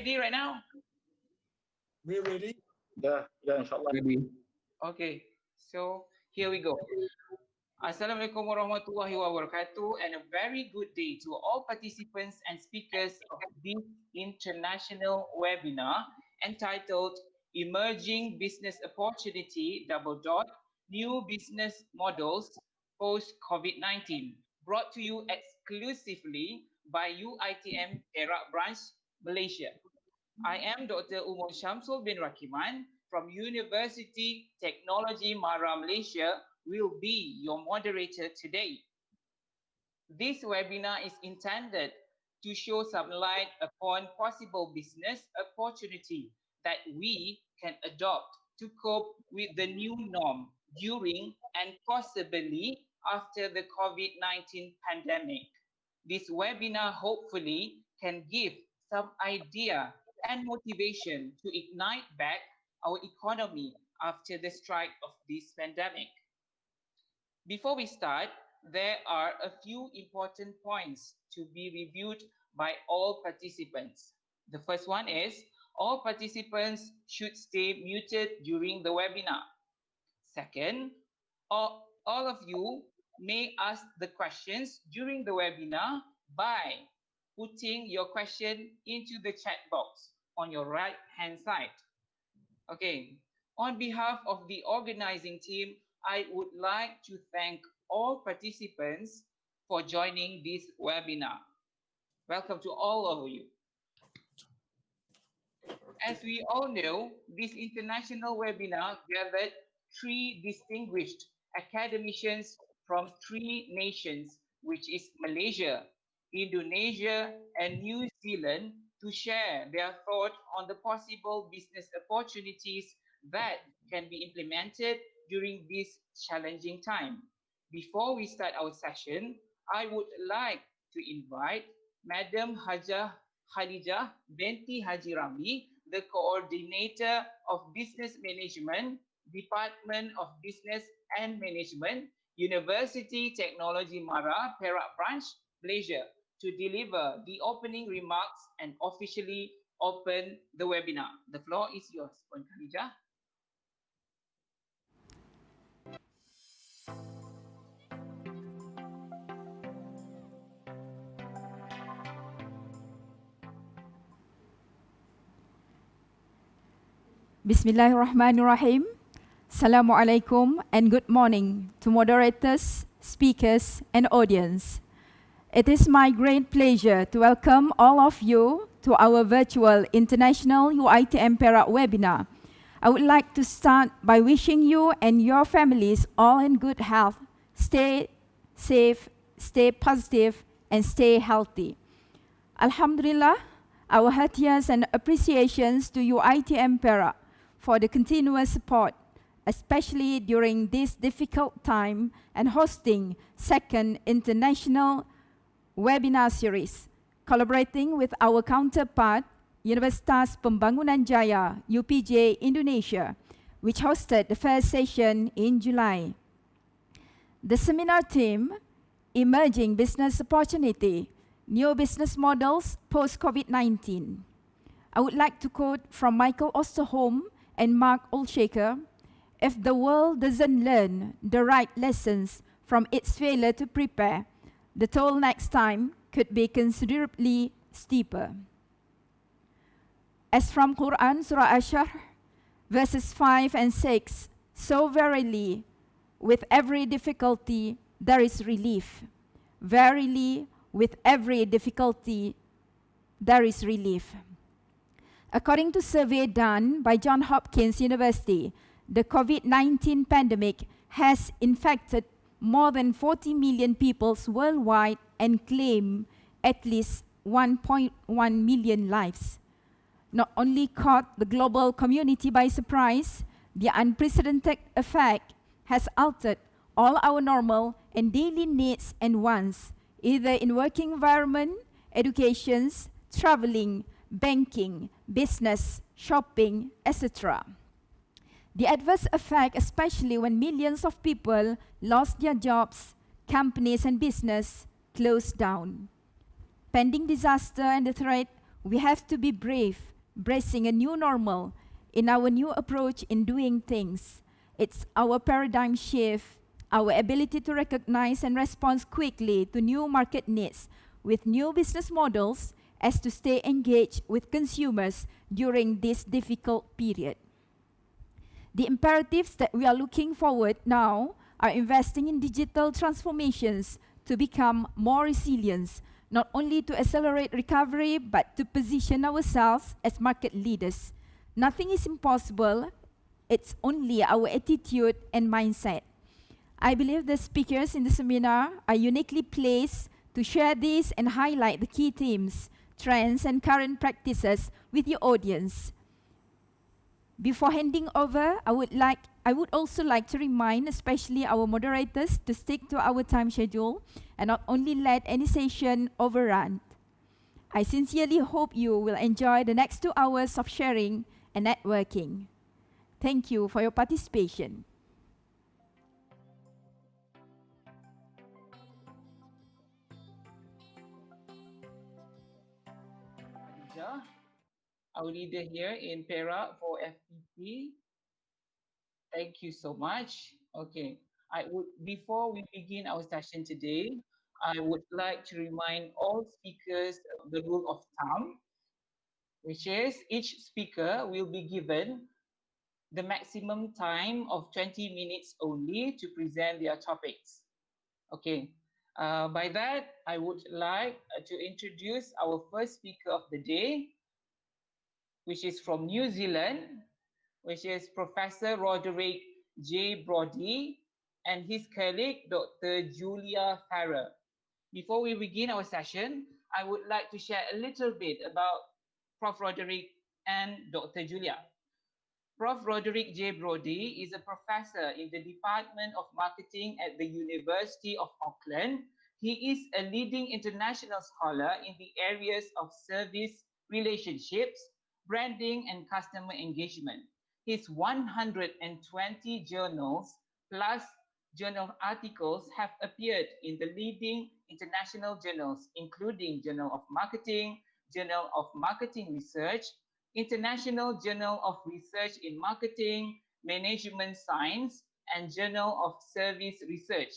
ready right now? We're ready. Yeah, inshallah. Maybe. Okay, so here we go. Assalamualaikum warahmatullahi wabarakatuh, and a very good day to all participants and speakers of this international webinar entitled Emerging Business Opportunity New Business Models Post-COVID-19, brought to you exclusively by UiTM Perak Branch, Malaysia. I am Dr. Umol Syamsyul bin Rakiman from Universiti Teknologi Malaysia will be your moderator today. This webinar is intended to show some light upon possible business opportunity that we can adopt to cope with the new norm during and possibly after the COVID-19 pandemic. This webinar hopefully can give some idea and motivation to ignite back our economy after the strike of this pandemic. Before we start, there are a few important points to be reviewed by all participants. The first one is all participants should stay muted during the webinar. Second, all of you may ask the questions during the webinar by putting your question into the chat box on your right hand side. Okay, on behalf of the organizing team, I would like to thank all participants for joining this webinar. Welcome to all of you. As we all know, this international webinar gathered 3 distinguished academicians from 3 nations, which is Malaysia, Indonesia, and New Zealand, to share their thought on the possible business opportunities that can be implemented during this challenging time. Before we start our session, I would like to invite Madam Khalijah binti Haji Ramli, the Coordinator of Business Management, Department of Business and Management, Universiti Teknologi Perak Branch, Malaysia, to deliver the opening remarks and officially open the webinar. The floor is yours, Puan Khalijah. Bismillahirrahmanirrahim. Assalamualaikum and good morning to moderators, speakers and audience. It is my great pleasure to welcome all of you to our virtual International UiTM Perak webinar. I would like to start by wishing you and your families all in good health. Stay safe, stay positive and stay healthy. Alhamdulillah, our heartiest and appreciations to UiTM Perak for the continuous support, especially during this difficult time and hosting second international webinar series, collaborating with our counterpart, Universitas Pembangunan Jaya, UPJ Indonesia, which hosted the first session in July. The seminar theme, Emerging Business Opportunity, New Business Models Post-COVID-19. I would like to quote from Michael Osterholm and Mark Olshaker, if the world doesn't learn the right lessons from its failure to prepare, the toll next time could be considerably steeper. As from Quran Surah Ashar, verses 5 and 6, so verily, with every difficulty there is relief. Verily, with every difficulty there is relief. According to a survey done by Johns Hopkins University, the COVID-19 pandemic has infected more than 40 million people worldwide and claimed at least 1.1 million lives. Not only caught the global community by surprise, the unprecedented effect has altered all our normal and daily needs and wants, either in working environment, education, traveling, banking, business, shopping, etc. The adverse effect, especially when millions of people lost their jobs, companies and business closed down. Pending disaster and the threat we have to be brave, bracing a new normal in our new approach in doing things. It's our paradigm shift, our ability to recognize and respond quickly to new market needs with new business models as to stay engaged with consumers during this difficult period. The imperatives that we are looking forward now are investing in digital transformations to become more resilient, not only to accelerate recovery, but to position ourselves as market leaders. Nothing is impossible, it's only our attitude and mindset. I believe the speakers in the seminar are uniquely placed to share this and highlight the key themes, trends, and current practices with your audience. Before handing over, I would also like to remind especially our moderators to stick to our time schedule and not only let any session overrun. I sincerely hope you will enjoy the next 2 hours of sharing and networking. Thank you for your participation. Khalijah, our leader here in Perak for FPP. Thank you so much. Okay, before we begin our session today, I would like to remind all speakers of the rule of thumb, which is each speaker will be given the maximum time of 20 minutes only to present their topics. Okay, by that, I would like to introduce our first speaker of the day, which is from New Zealand, which is Professor Roderick J. Brodie and his colleague, Dr. Julia Farrer. Before we begin our session, I would like to share a little bit about Prof. Roderick and Dr. Julia. Prof. Roderick J. Brodie is a professor in the Department of Marketing at the University of Auckland. He is a leading international scholar in the areas of service relationships, branding, and customer engagement. His 120 journals plus journal articles have appeared in the leading international journals, including Journal of Marketing, Journal of Marketing Research, International Journal of Research in Marketing, Management Science, and Journal of Service Research.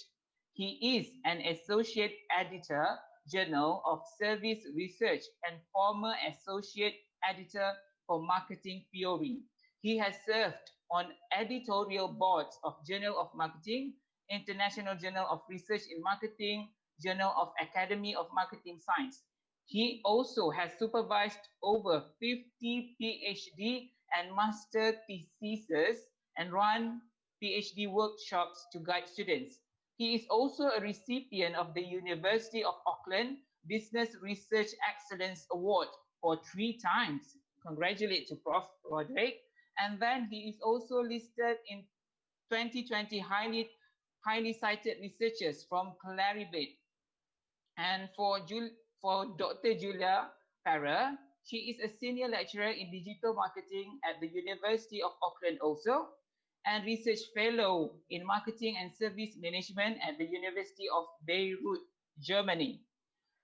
He is an associate editor, Journal of Service Research, and former associate editor for Marketing Theory. He has served on editorial boards of Journal of Marketing, International Journal of Research in Marketing, Journal of Academy of Marketing Science. He also has supervised over 50 PhD and master theses and run PhD workshops to guide students. He is also a recipient of the University of Auckland Business Research Excellence Award for 3 times. Congratulate to Prof. Roderick. And then he is also listed in 2020 highly cited researchers from Clarivate. And for Dr. Julia Farrer, she is a senior lecturer in digital marketing at the University of Auckland also, and research fellow in marketing and service management at the University of Beirut, Germany.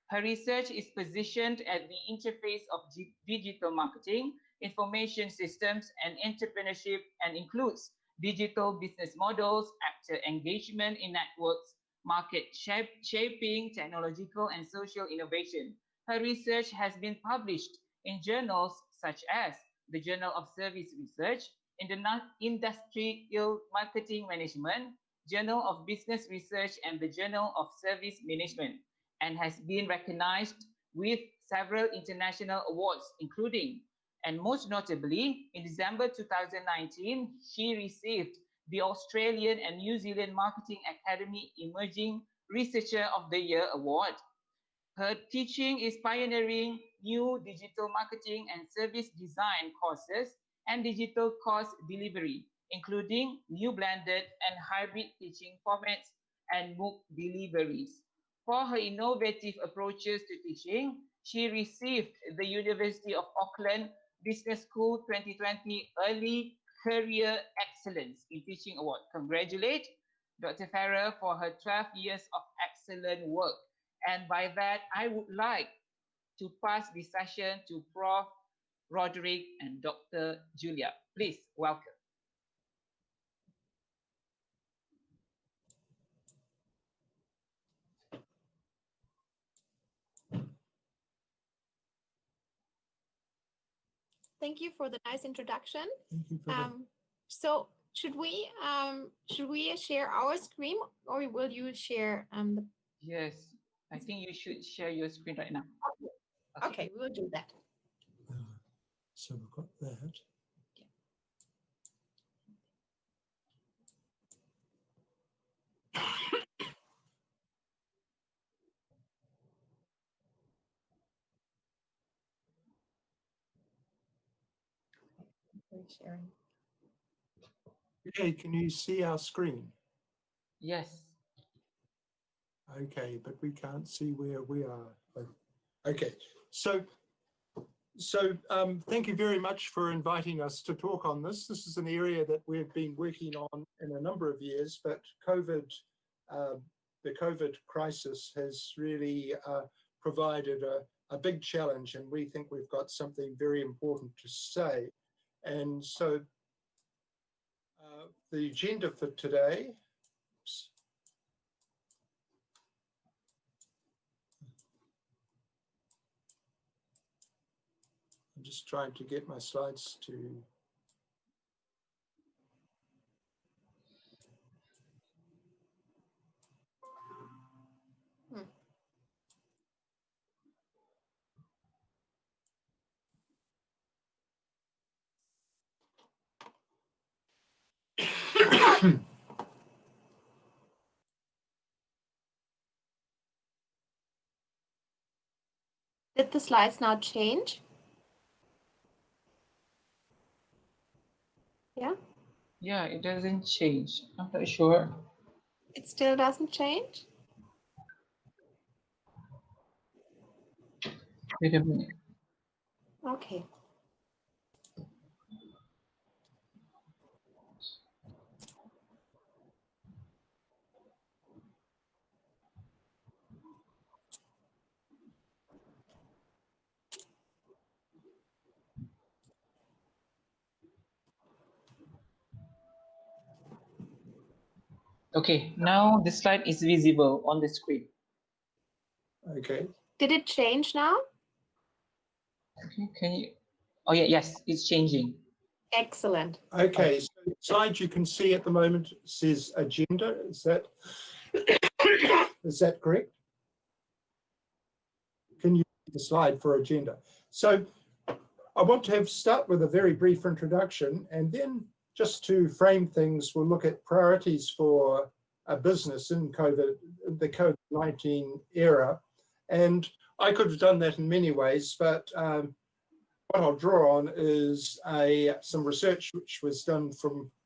Her research is positioned at the interface of digital marketing, information systems, and entrepreneurship, and includes digital business models, actor engagement in networks, market shaping, technological and social innovation. Her research has been published in journals such as the Journal of Service Research, in the Industrial Marketing Management, Journal of Business Research, and the Journal of Service Management, and has been recognized with several international awards, including, and most notably, in December 2019, she received the Australian and New Zealand Marketing Academy Emerging Researcher of the Year Award. Her teaching is pioneering new digital marketing and service design courses and digital course delivery, including new blended and hybrid teaching formats and MOOC deliveries. For her innovative approaches to teaching, she received the University of Auckland Business School 2020 Early Career Excellence in Teaching Award. Congratulate Dr. Farrer for her 12 years of excellent work. And by that, I would like to pass this session to Prof. Roderick and Dr. Julia. Please welcome. Thank you for the nice introduction. Thank you for So should we share our screen, or will you share the? Yes, I think you should share your screen right now. Okay, we will do that. so we've got that. We're sharing. Okay, can you see our screen? Yes. Okay, but we can't see where we are. Okay, so thank you very much for inviting us to talk on this. This is an area that we've been working on in a number of years, but the COVID crisis has really provided a big challenge, and we think we've got something very important to say. And so the agenda for today, I'm just trying to get my slides to. Did the slides now change? Yeah, Yeah, it doesn't change. I'm not sure. it still doesn't change. Wait a minute. Okay. Okay, now the slide is visible on the screen. Okay. Did it change now? Okay, can you? Oh yeah, yes, it's changing. Excellent. Okay, so the slide you can see at the moment says agenda. Is that correct? Can you see the slide for agenda? So I want to start with a very brief introduction, and then just to frame things, we'll look at priorities for a business in the COVID-19 era. And I could have done that in many ways, but what I'll draw on is some research which was done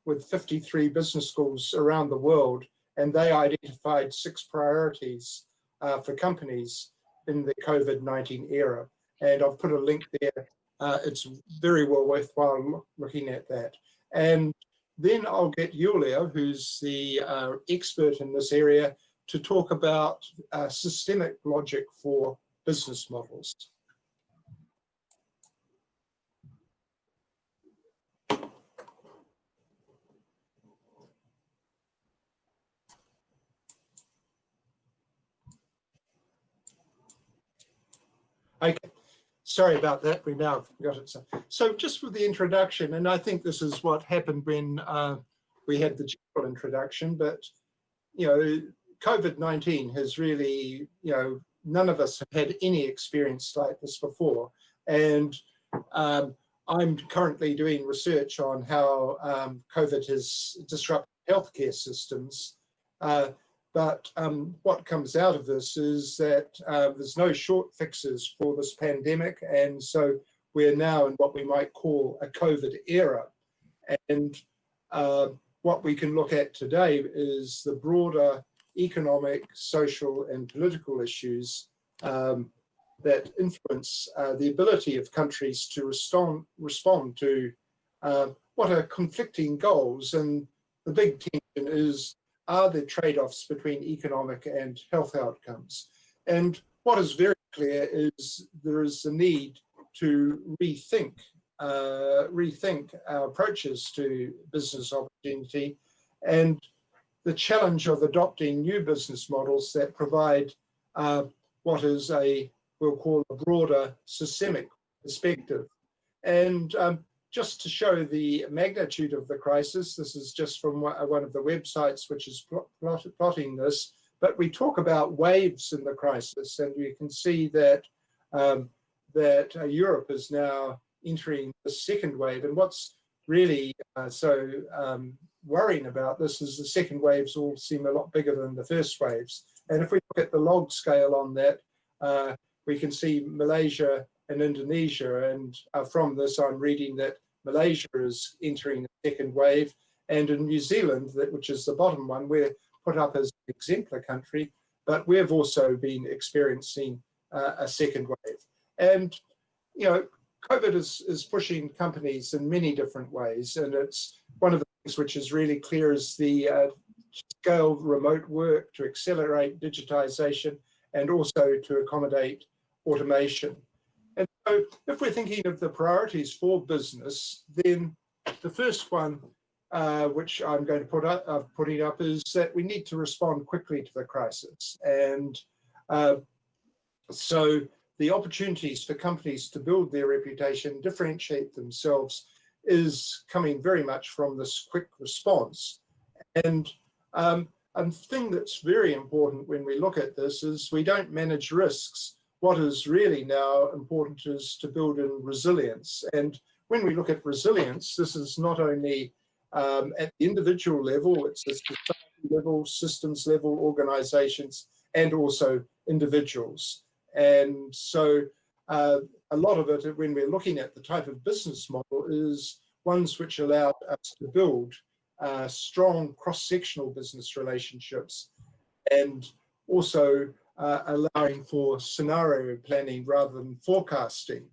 with 53 business schools around the world, and they identified 6 priorities for companies in the COVID-19 era. And I've put a link there. It's very well worthwhile looking at that. And then I'll get Julia, who's the expert in this area, to talk about systemic logic for business models. Okay, sorry about that. We now got it. So just with the introduction, and I think this is what happened when we had the general introduction, but, COVID-19 has really, none of us have had any experience like this before. And I'm currently doing research on how COVID has disrupted healthcare systems. But what comes out of this is that there's no short fixes for this pandemic. And so we're now in what we might call a COVID era. And what we can look at today is the broader economic, social, and political issues that influence the ability of countries to respond to what are conflicting goals. And the big tension is, are there trade-offs between economic and health outcomes? And what is very clear is there is a need to rethink our approaches to business opportunity and the challenge of adopting new business models that provide what is we'll call a broader systemic perspective. And just to show the magnitude of the crisis, this is just from one of the websites which is plotting this, but we talk about waves in the crisis, and you can see that Europe is now entering the second wave. And what's really worrying about this is the second waves all seem a lot bigger than the first waves. And if we look at the log scale on that, we can see Malaysia and Indonesia, and from this I'm reading that Malaysia is entering the second wave, and in New Zealand, which is the bottom one, we're put up as an exemplar country, but we've also been experiencing a second wave. And you know, COVID is pushing companies in many different ways, and it's one of the things which is really clear is the scale of remote work to accelerate digitization and also to accommodate automation. And so if we're thinking of the priorities for business, then the first one, which I'm going to putting up, is that we need to respond quickly to the crisis. And so the opportunities for companies to build their reputation, differentiate themselves, is coming very much from this quick response. And a thing that's very important when we look at this is we don't manage risks. What is really now important is to build in resilience. And when we look at resilience, this is not only at the individual level, it's the society level, systems level, organizations, and also individuals. And so a lot of it, when we're looking at the type of business model, is ones which allow us to build strong cross-sectional business relationships, and also allowing for scenario planning rather than forecasting.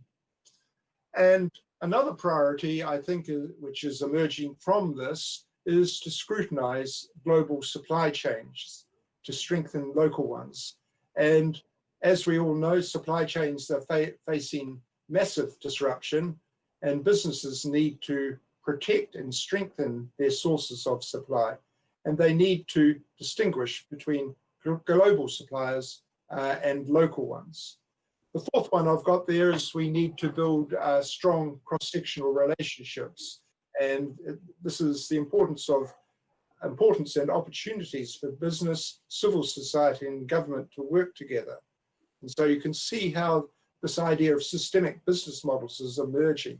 And another priority, I think, which is emerging from this, is to scrutinize global supply chains to strengthen local ones. And as we all know, supply chains are facing massive disruption, and businesses need to protect and strengthen their sources of supply. And they need to distinguish between global suppliers and local ones. The fourth one I've got there is we need to build strong cross-sectional relationships. And this is the importance and opportunities for business, civil society, and government to work together. And so you can see how this idea of systemic business models is emerging.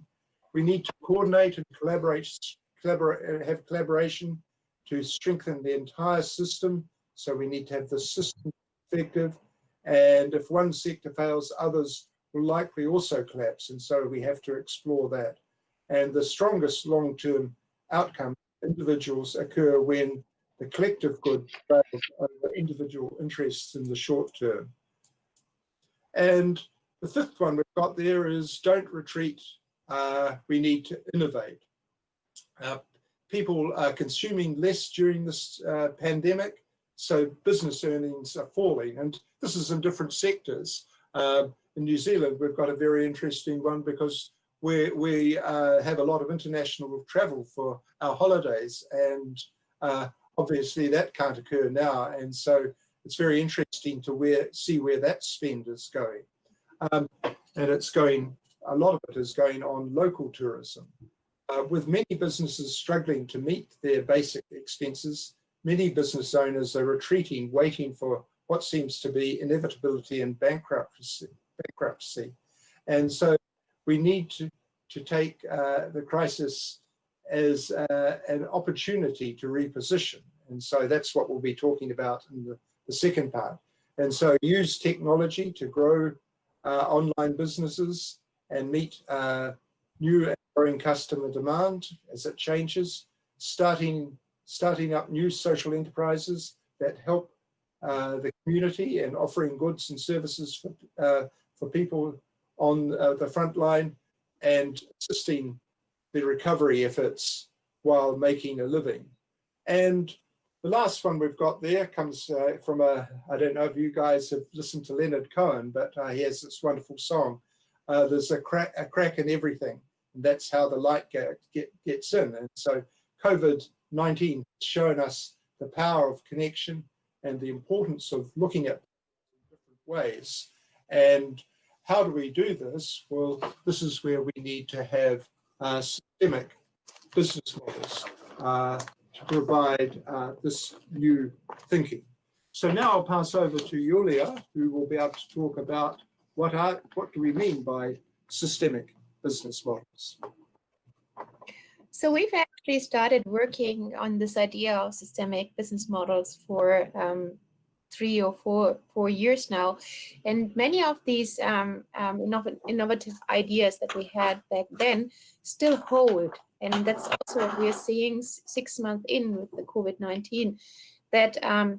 We need to coordinate and have collaboration to strengthen the entire system. So we need to have the system effective. And if one sector fails, others will likely also collapse. And so we have to explore that. And the strongest long-term outcome individuals occur when the collective good prevails over individual interests in the short term. And the fifth one we've got there is don't retreat. We need to innovate. People are consuming less during this pandemic, so business earnings are falling. And this is in different sectors. In New Zealand, we've got a very interesting one because we have a lot of international travel for our holidays, and obviously that can't occur now. And so it's very interesting to see where that spend is going. And it's going, a lot of it is going on local tourism. With many businesses struggling to meet their basic expenses, many business owners are retreating, waiting for what seems to be inevitability and bankruptcy. And so we need to take the crisis as an opportunity to reposition. And so that's what we'll be talking about in the second part. And so use technology to grow online businesses and meet new and growing customer demand as it changes, starting up new social enterprises that help the community and offering goods and services for people on the front line, and assisting the recovery efforts while making a living. And The last one we've got there comes from I don't know if you guys have listened to Leonard Cohen, but he has this wonderful song. There's a crack in everything, and that's how the light gets in. And so COVID-19 has shown us the power of connection and the importance of looking at different ways. And how do we do this? Well, this is where we need to have systemic business models to provide this new thinking. So now I'll pass over to Yulia, who will be able to talk about what do we mean by systemic business models. So we've actually started working on this idea of systemic business models for 3 or 4 years now, and many of these innovative ideas that we had back then still hold, and that's also what we're seeing 6 months in with the COVID-19, that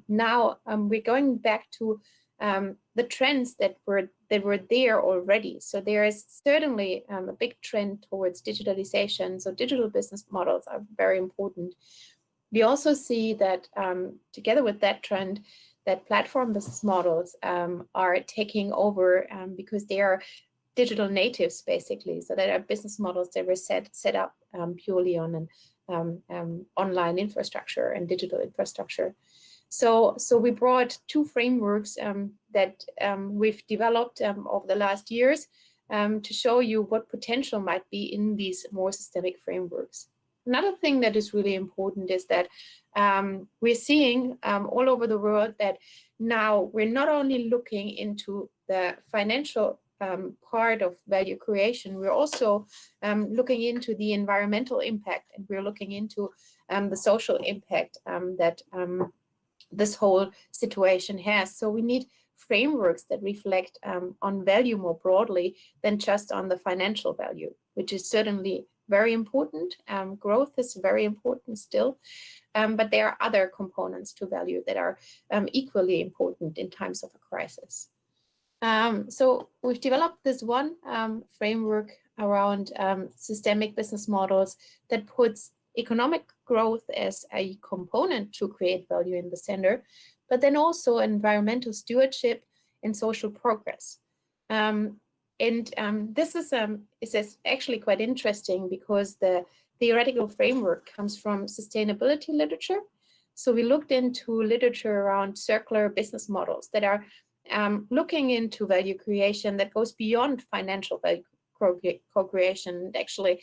now we're going back to the trends that were there already. So there is certainly a big trend towards digitalization. So digital business models are very important. We also see that together with that trend, that platform business models are taking over because they are digital natives, basically. So they are business models that were set up purely on an online infrastructure and digital infrastructure. So we brought 2 frameworks that we've developed over the last years to show you what potential might be in these more systemic frameworks. Another thing that is really important is that we're seeing all over the world that now we're not only looking into the financial part of value creation, we're also looking into the environmental impact, and we're looking into the social impact that this whole situation has. So we need frameworks that reflect on value more broadly than just on the financial value, which is certainly very important. Growth is very important still, but there are other components to value that are equally important in times of a crisis. So we've developed this one framework around systemic business models that puts economic growth as a component to create value in the center, but then also environmental stewardship and social progress. This is actually quite interesting because the theoretical framework comes from sustainability literature. So we looked into literature around circular business models that are looking into value creation that goes beyond financial value co-creation, and actually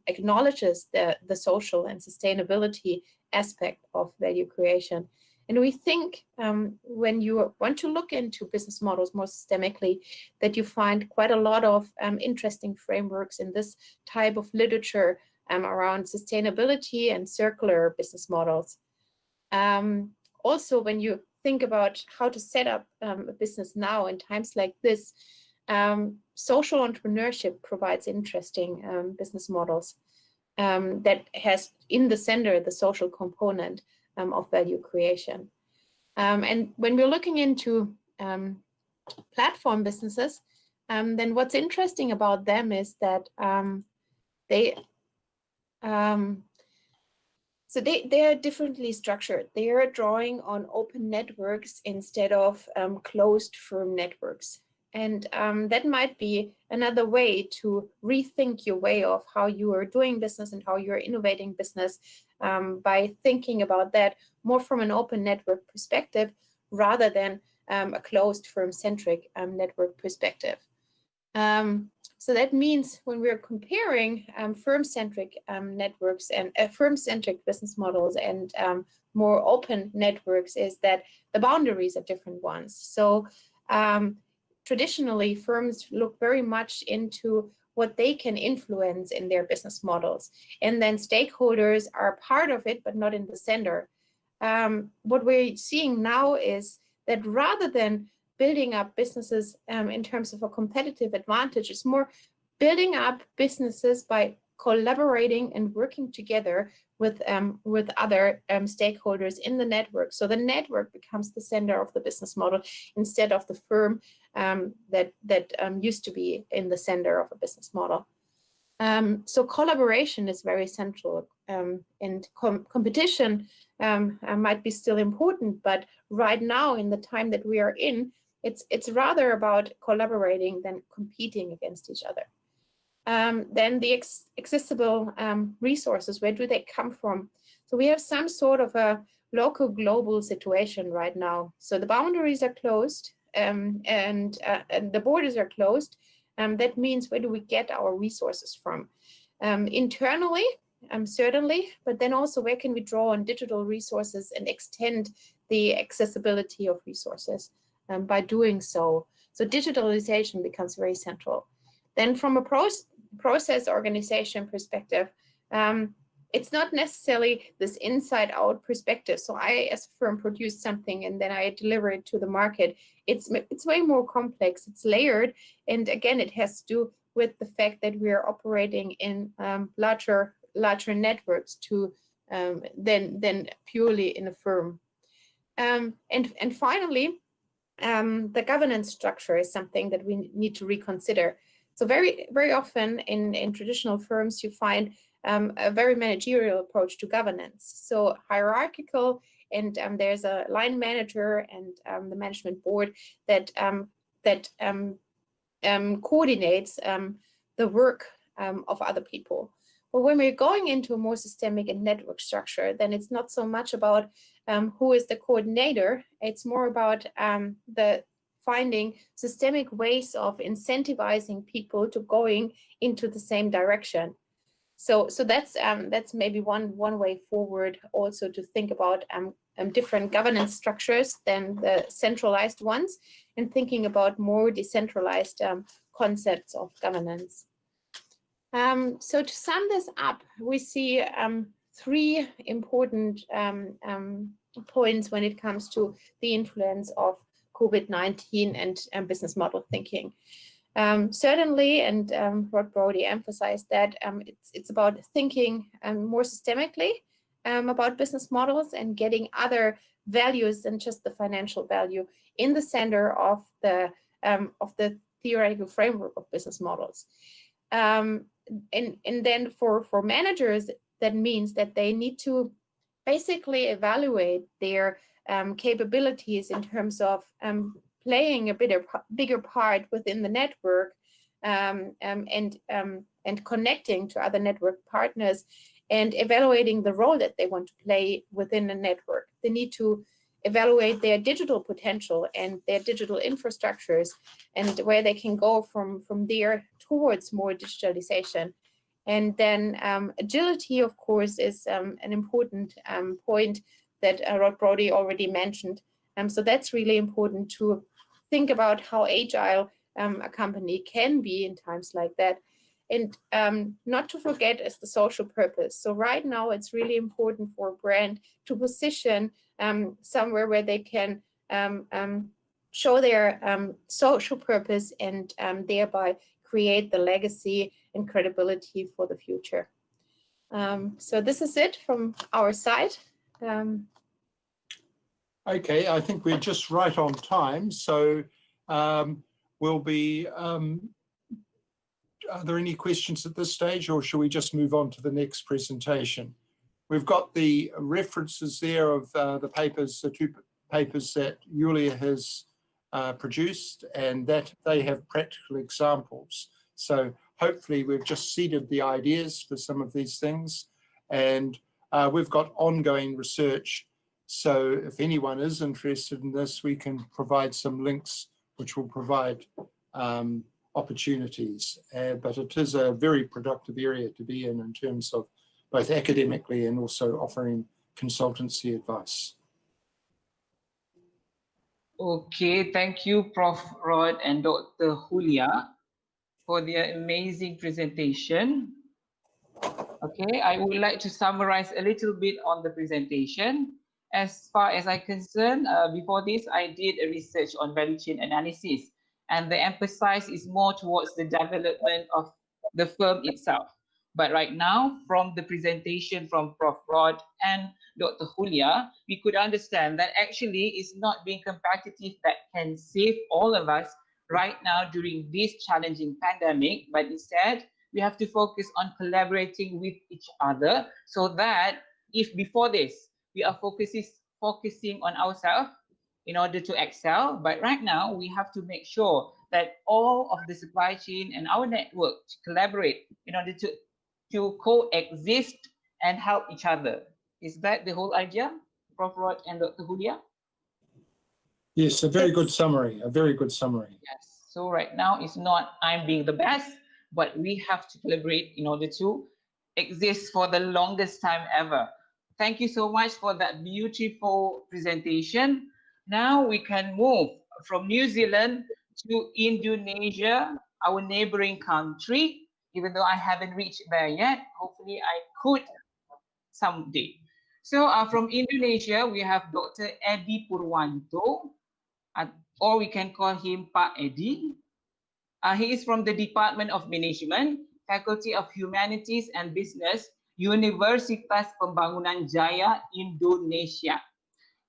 acknowledges the social and sustainability aspect of value creation. And we think when you want to look into business models more systemically, that you find quite a lot of interesting frameworks in this type of literature around sustainability and circular business models. Also, when you think about how to set up a business now in times like this, social entrepreneurship provides interesting business models that has in the center the social component of value creation. And when we're looking into platform businesses, then what's interesting about them is that they are differently structured. They are drawing on open networks instead of closed firm networks. And that might be another way to rethink your way of how you are doing business and how you're innovating business by thinking about that more from an open network perspective rather than a closed firm-centric network perspective. So that means when we're comparing firm-centric networks and firm-centric business models and more open networks, is that the boundaries are different ones. So traditionally, firms look very much into what they can influence in their business models. And then stakeholders are part of it, but not in the center. What we're seeing now is that rather than building up businesses in terms of a competitive advantage, it's more building up businesses by collaborating and working together with other stakeholders in the network. So the network becomes the center of the business model instead of the firm that used to be in the center of a business model. So collaboration is very central, and competition might be still important, but right now in the time that we are in, it's rather about collaborating than competing against each other. Then the accessible resources, where do they come from? So we have some sort of a local global situation right now. So the boundaries are closed, and the borders are closed. That means, where do we get our resources from? Internally, certainly, but then also where can we draw on digital resources and extend the accessibility of resources by doing so? So digitalization becomes very central. Then from a process organization perspective, it's not necessarily this inside out perspective. So I, as a firm, produce something and then I deliver it to the market. It's way more complex, it's layered. And again, it has to do with the fact that we are operating in larger networks than purely in a firm. And finally, the governance structure is something that we need to reconsider. So very often in traditional firms, you find a very managerial approach to governance. So hierarchical, and there's a line manager and the management board that coordinates the work of other people. But when we're going into a more systemic and network structure, then it's not so much about who is the coordinator. It's more about the finding systemic ways of incentivizing people to going into the same direction. So that's maybe one way forward, also to think about different governance structures than the centralized ones, and thinking about more decentralized concepts of governance. So to sum this up, we see three important points when it comes to the influence of COVID-19 and business model thinking. Certainly, and Brodie emphasized that it's about thinking more systemically about business models and getting other values than just the financial value in the center of the theoretical framework of business models. And then for managers, that means that they need to basically evaluate their capabilities in terms of playing a bigger part within the network and connecting to other network partners and evaluating the role that they want to play within the network. They need to evaluate their digital potential and their digital infrastructures and where they can go from there towards more digitalization. And then agility, of course, is an important point that Brodie already mentioned. So that's really important to think about how agile a company can be in times like that. And not to forget is the social purpose. So right now, it's really important for a brand to position somewhere where they can show their social purpose and thereby create the legacy and credibility for the future. So this is it from our side. Okay, I think we're just right on time. So we'll be, are there any questions at this stage, or shall we just move on to the next presentation? We've got the references there of the papers, the two papers that Julia has produced, and that they have practical examples. So hopefully we've just seeded the ideas for some of these things, and we've got ongoing research. So if anyone is interested in this, we can provide some links which will provide opportunities. But it is a very productive area to be in terms of both academically and also offering consultancy advice. Okay, thank you, Prof. Rod and Dr. Julia, for their amazing presentation. Okay, I would like to summarize a little bit on the presentation. As far as I'm concerned, before this, I did a research on value chain analysis, and the emphasis is more towards the development of the firm itself. But right now, from the presentation from Prof. Rod and Dr. Julia, we could understand that actually it's not being competitive that can save all of us right now during this challenging pandemic, but instead we have to focus on collaborating with each other, so that if before this we are focusing on ourselves in order to excel, but right now we have to make sure that all of the supply chain and our network collaborate in order to coexist and help each other. Is that the whole idea, Prof. Rod and Dr. Hulia? Yes, a very good summary, a very good summary. Yes. So right now it's not I'm being the best, but we have to collaborate in order to exist for the longest time ever. Thank you so much for that beautiful presentation. Now we can move from New Zealand to Indonesia, our neighboring country. Even though I haven't reached there yet, hopefully I could someday. So from Indonesia, we have Dr. Edi Purwanto, or we can call him Pak Edi. He is from the Department of Management, Faculty of Humanities and Business, Universitas Pembangunan Jaya, Indonesia.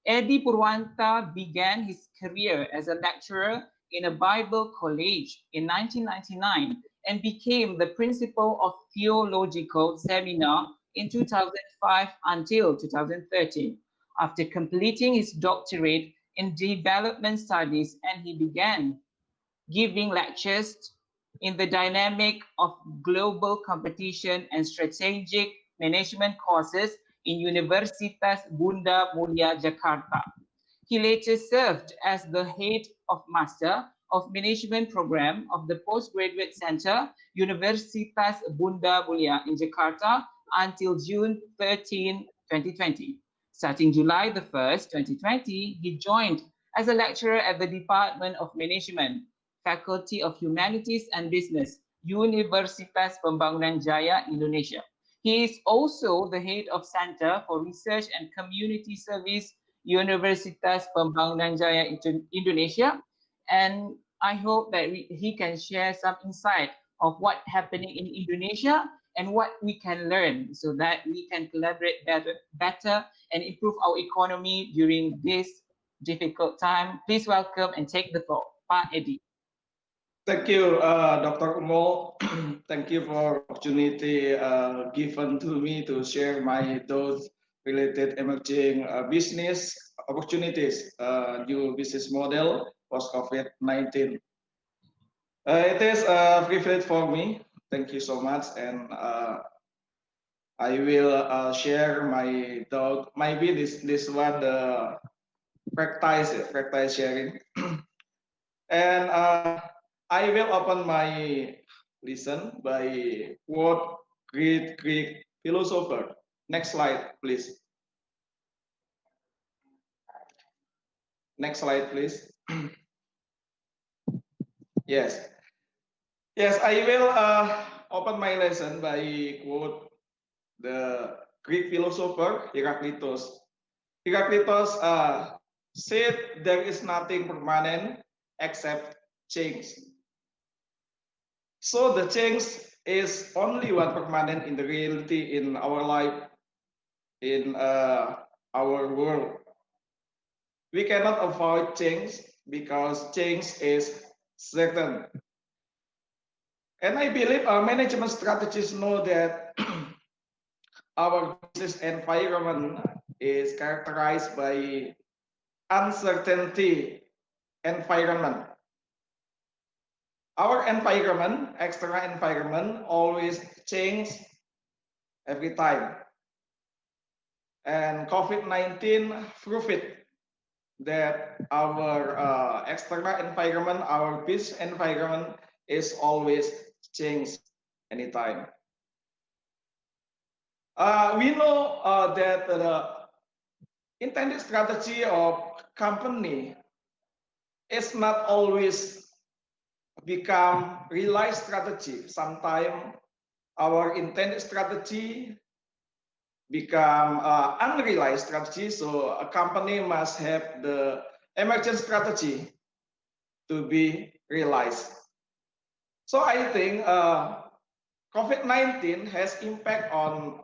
Edi Purwanto began his career as a lecturer in a Bible college in 1999 and became the principal of theological seminar in 2005 until 2013. After completing his doctorate in development studies, and he began giving lectures in the dynamic of global competition and strategic management courses in Universitas Bunda Mulia, Jakarta. He later served as the head of Master of Management Program of the Postgraduate Center, Universitas Bunda Mulia in Jakarta until June 13, 2020. Starting July the 1st, 2020, he joined as a lecturer at the Department of Management, Faculty of Humanities and Business, Universitas Pembangunan Jaya, Indonesia. He is also the head of Center for Research and Community Service, Universitas Pembangunan Jaya, Indonesia. And I hope that he can share some insight of what's happening in Indonesia and what we can learn so that we can collaborate better and improve our economy during this difficult time. Please welcome and take the floor, Pak Edi. Thank you, Dr. Umol. Thank you for opportunity given to me to share my thoughts related emerging business opportunities, new business model post COVID-19. It is a privilege for me. Thank you so much, and I will share my thought. Maybe this one the practice sharing, and I will open my lesson by quote great Greek philosopher. Next slide, please. Next slide, please. Yes. Yes, I will open my lesson by quote the Greek philosopher Heraclitus. Heraclitus said there is nothing permanent except change. So the change is only one permanent in the reality in our life, in our world. We cannot avoid change because change is certain. And I believe our management strategists know that our business environment is characterized by uncertainty environment. Our environment, external environment, always change every time. And COVID-19 proved it that our external environment, our business environment is always changed anytime. We know that the intended strategy of company is not always become realized strategy. Sometimes our intended strategy become unrealized strategy. So a company must have the emergent strategy to be realized. So I think COVID-19 has impact on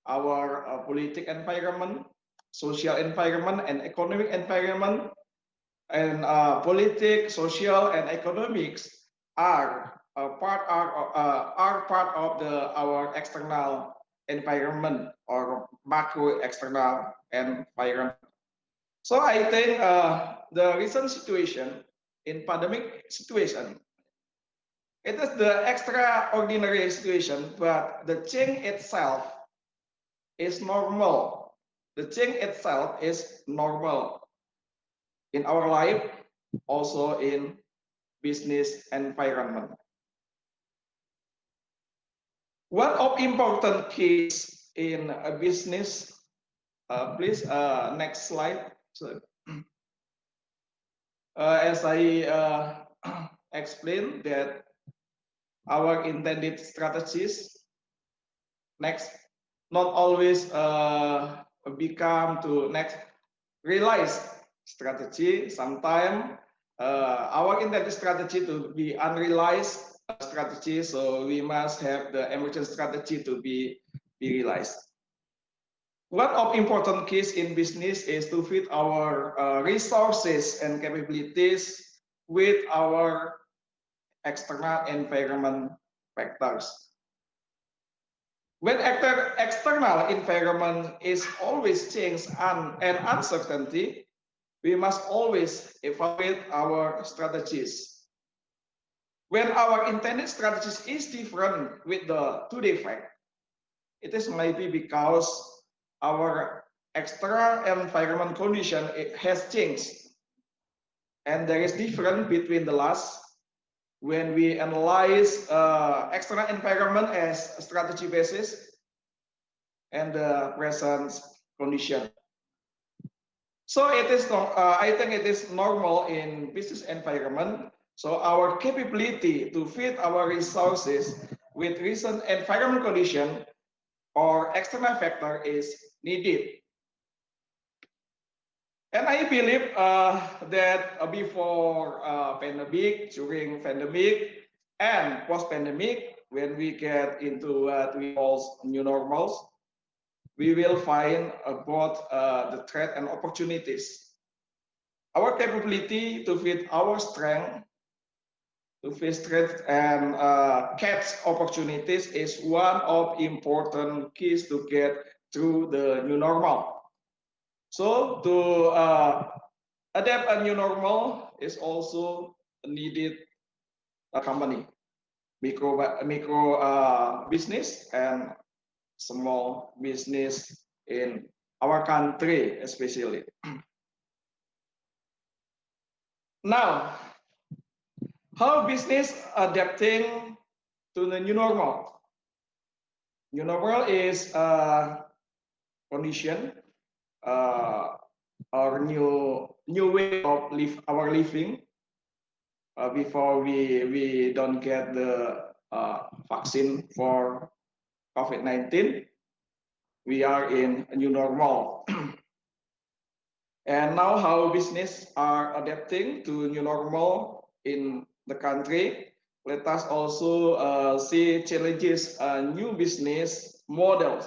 our political environment, social environment, and economic environment. And politics, social, and economics are part of our external environment or macro external environment. So I think the recent situation in pandemic situation, it is the extraordinary situation, but the change itself is normal. The change itself is normal in our life, also in business environment. One of important keys in a business, please, next slide. So, as I explained that our intended strategies next not always become to next realize strategy. Sometimes our intended strategy to be unrealized strategy, so we must have the emergent strategy to be realized. One of important keys in business is to fit our resources and capabilities with our external environment factors. When external environment is always change and uncertainty, we must always evaluate our strategies. When our intended strategies is different with the today fact, it is maybe because our external environment condition has changed, and there is difference between the last when we analyze external environment as a strategy basis and the present condition. So it is I think it is normal in business environment. So our capability to fit our resources with recent environment condition or external factor is needed. And I believe that before pandemic, during pandemic, and post-pandemic, when we get into what we call new normals, we will find both the threat and opportunities. Our capability to fit our strength, to face threats and catch opportunities is one of important keys to get through the new normal. So to adapt a new normal is also needed a company, micro business and small business in our country especially. Now, how business adapting to the new normal? New normal is a condition, our new way of our living before we don't get the vaccine for COVID-19. We are in a new normal. And now how business are adapting to new normal in the country. Let us also see challenges, new business models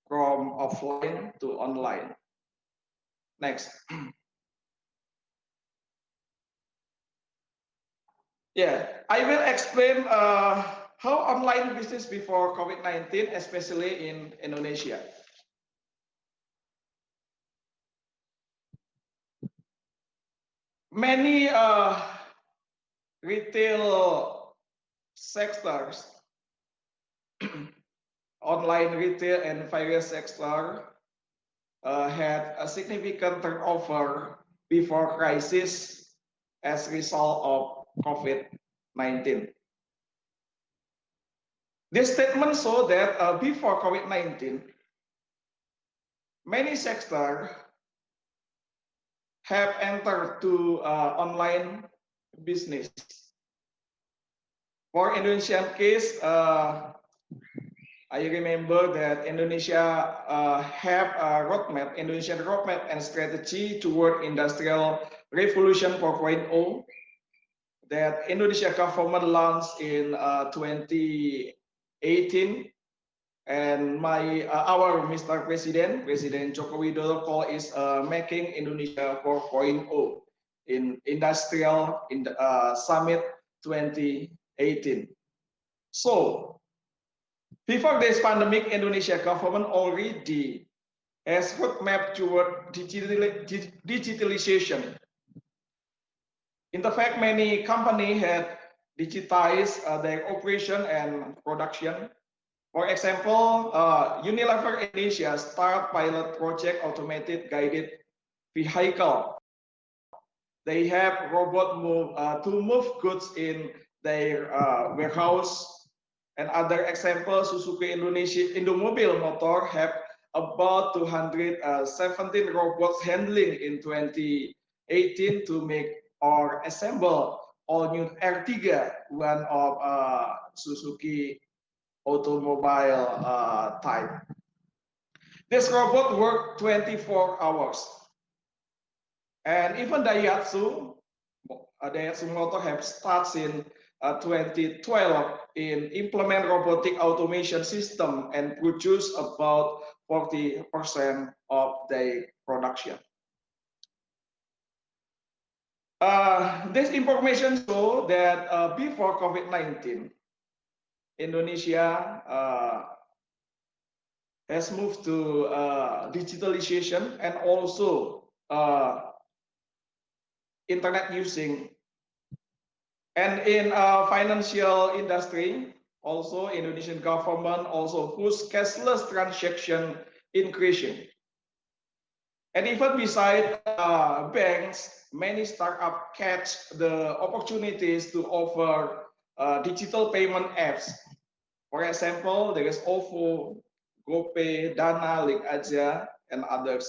from offline to online. Next. Yeah, I will explain how online business before COVID-19, especially in Indonesia. Many retail sectors, online retail and various sectors had a significant turnover before crisis as a result of COVID-19. This statement shows that before COVID-19, many sectors have entered to online business. For Indonesian case, I remember that Indonesia have a roadmap, Indonesian roadmap and strategy toward industrial revolution 4.0 that Indonesia government launched in 2018, and our Mr. President Joko Widodo call is making Indonesia 4.0 in industrial summit 2018. So Before this pandemic, Indonesia government already has roadmap toward digitalization. In fact, many companies had digitized their operation and production. For example, Unilever Indonesia start pilot project automated guided vehicle. They have robot to move goods in their warehouse. And other examples, Suzuki Indonesia Indomobil Motor have about 217 robots handling in 2018 to make or assemble all new R3, one of Suzuki automobile type. This robot worked 24 hours. And even Daihatsu Motor have started in 2012 in implement robotic automation system and produce about 40% of their production. This information show that before COVID-19, Indonesia has moved to digitalization and also internet using. And in financial industry, also Indonesian government also push cashless transaction increasing. And even beside banks, many startups catch the opportunities to offer digital payment apps. For example, there is OVO, GoPay, Dana, Link Aja, and others.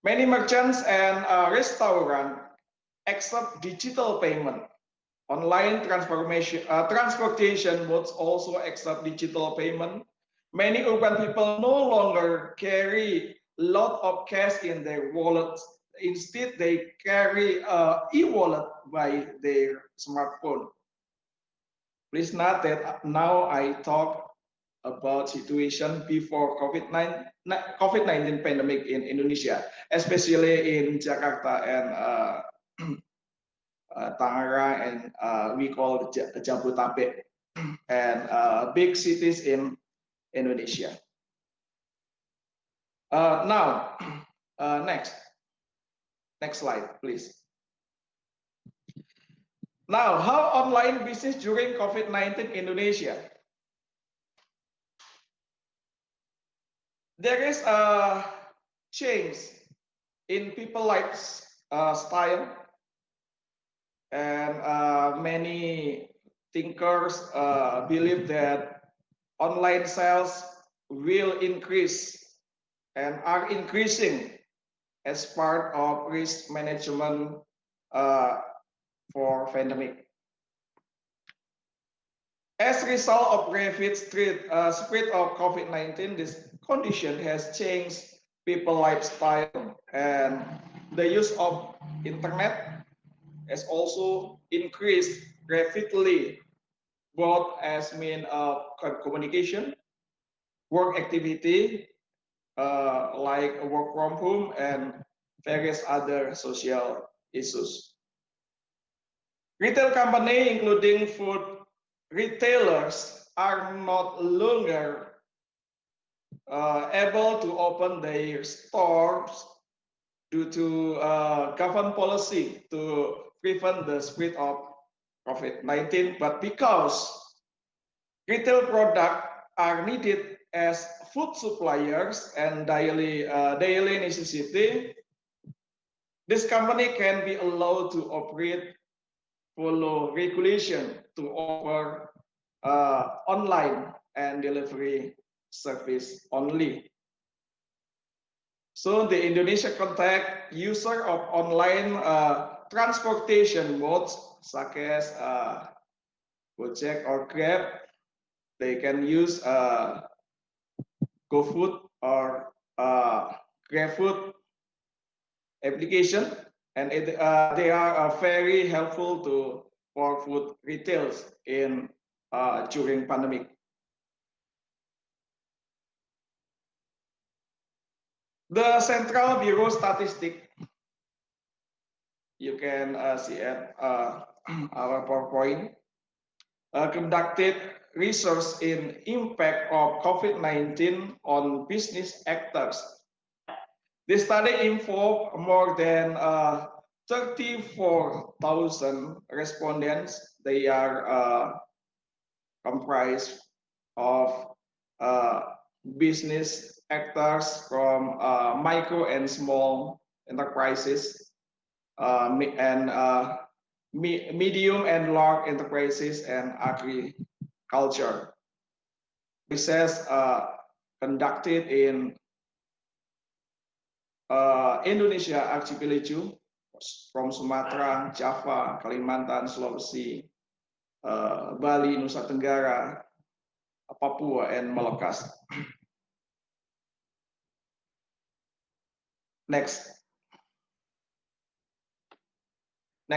Many merchants and restaurants accept digital payment. Online transportation modes also accept digital payment. Many urban people no longer carry a lot of cash in their wallets. Instead, they carry e-wallet by their smartphone. Please note that now I talk about situation before COVID-19 pandemic in Indonesia, especially in Jakarta and Tangerang, and we call Jabodetabek, and big cities in Indonesia. Now, next slide, please. Now, how online business during COVID-19 Indonesia? There is a change in people lifestyle, and many thinkers believe that online sales will increase and are increasing as part of risk management for pandemic. As a result of rapid spread of COVID-19, this condition has changed people's lifestyle, and the use of internet has also increased rapidly, both as means of communication, work activity, like work from home, and various other social issues. Retail companies, including food retailers, are not longer able to open their stores due to government policy to prevent the spread of COVID-19, but because retail products are needed as food suppliers and daily necessity, this company can be allowed to operate, follow regulation to offer online and delivery service only. So the Indonesia contact user of online transportation modes such as Gojek or Grab. They can use GoFood or GrabFood application, and they are very helpful for food retails in during pandemic. The Central Bureau Statistics, you can see at our PowerPoint, conducted research in impact of COVID-19 on business actors. This study involved more than 34,000 respondents. They are comprised of business actors from micro and small enterprises and medium and large enterprises and agriculture. Research conducted in Indonesia archipelago from Sumatra, Java, Kalimantan, Sulawesi, Bali, Nusa Tenggara, Papua, and Moluccas. Next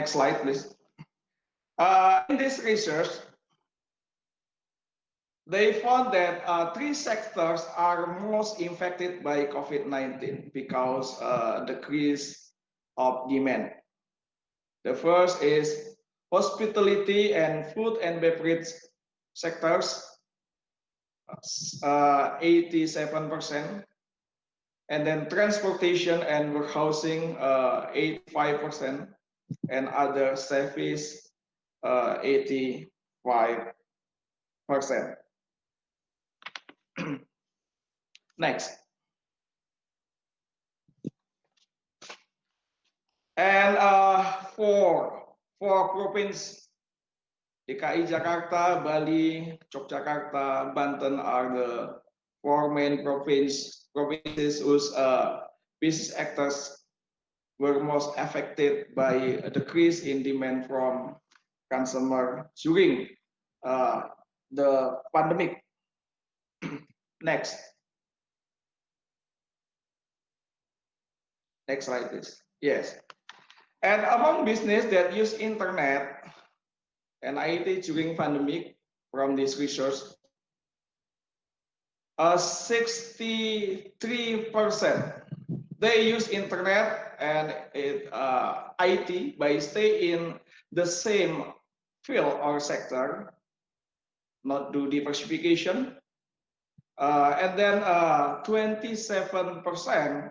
slide, please. In this research, they found that 3 sectors are most affected by COVID-19 because decrease of demand. The first is hospitality and food and beverage sectors, 87%, and then transportation and warehousing, 85%, and other service, 85%. Next. And for province, DKI Jakarta, Bali, Yogyakarta, Banten are the 4 main provinces whose business actors were most affected by a decrease in demand from consumer during the pandemic. Next slide, please. Yes. And among business that use internet and IT during pandemic, from this research, 63% they use internet and IT by stay in the same field or sector, not do diversification. And then 27%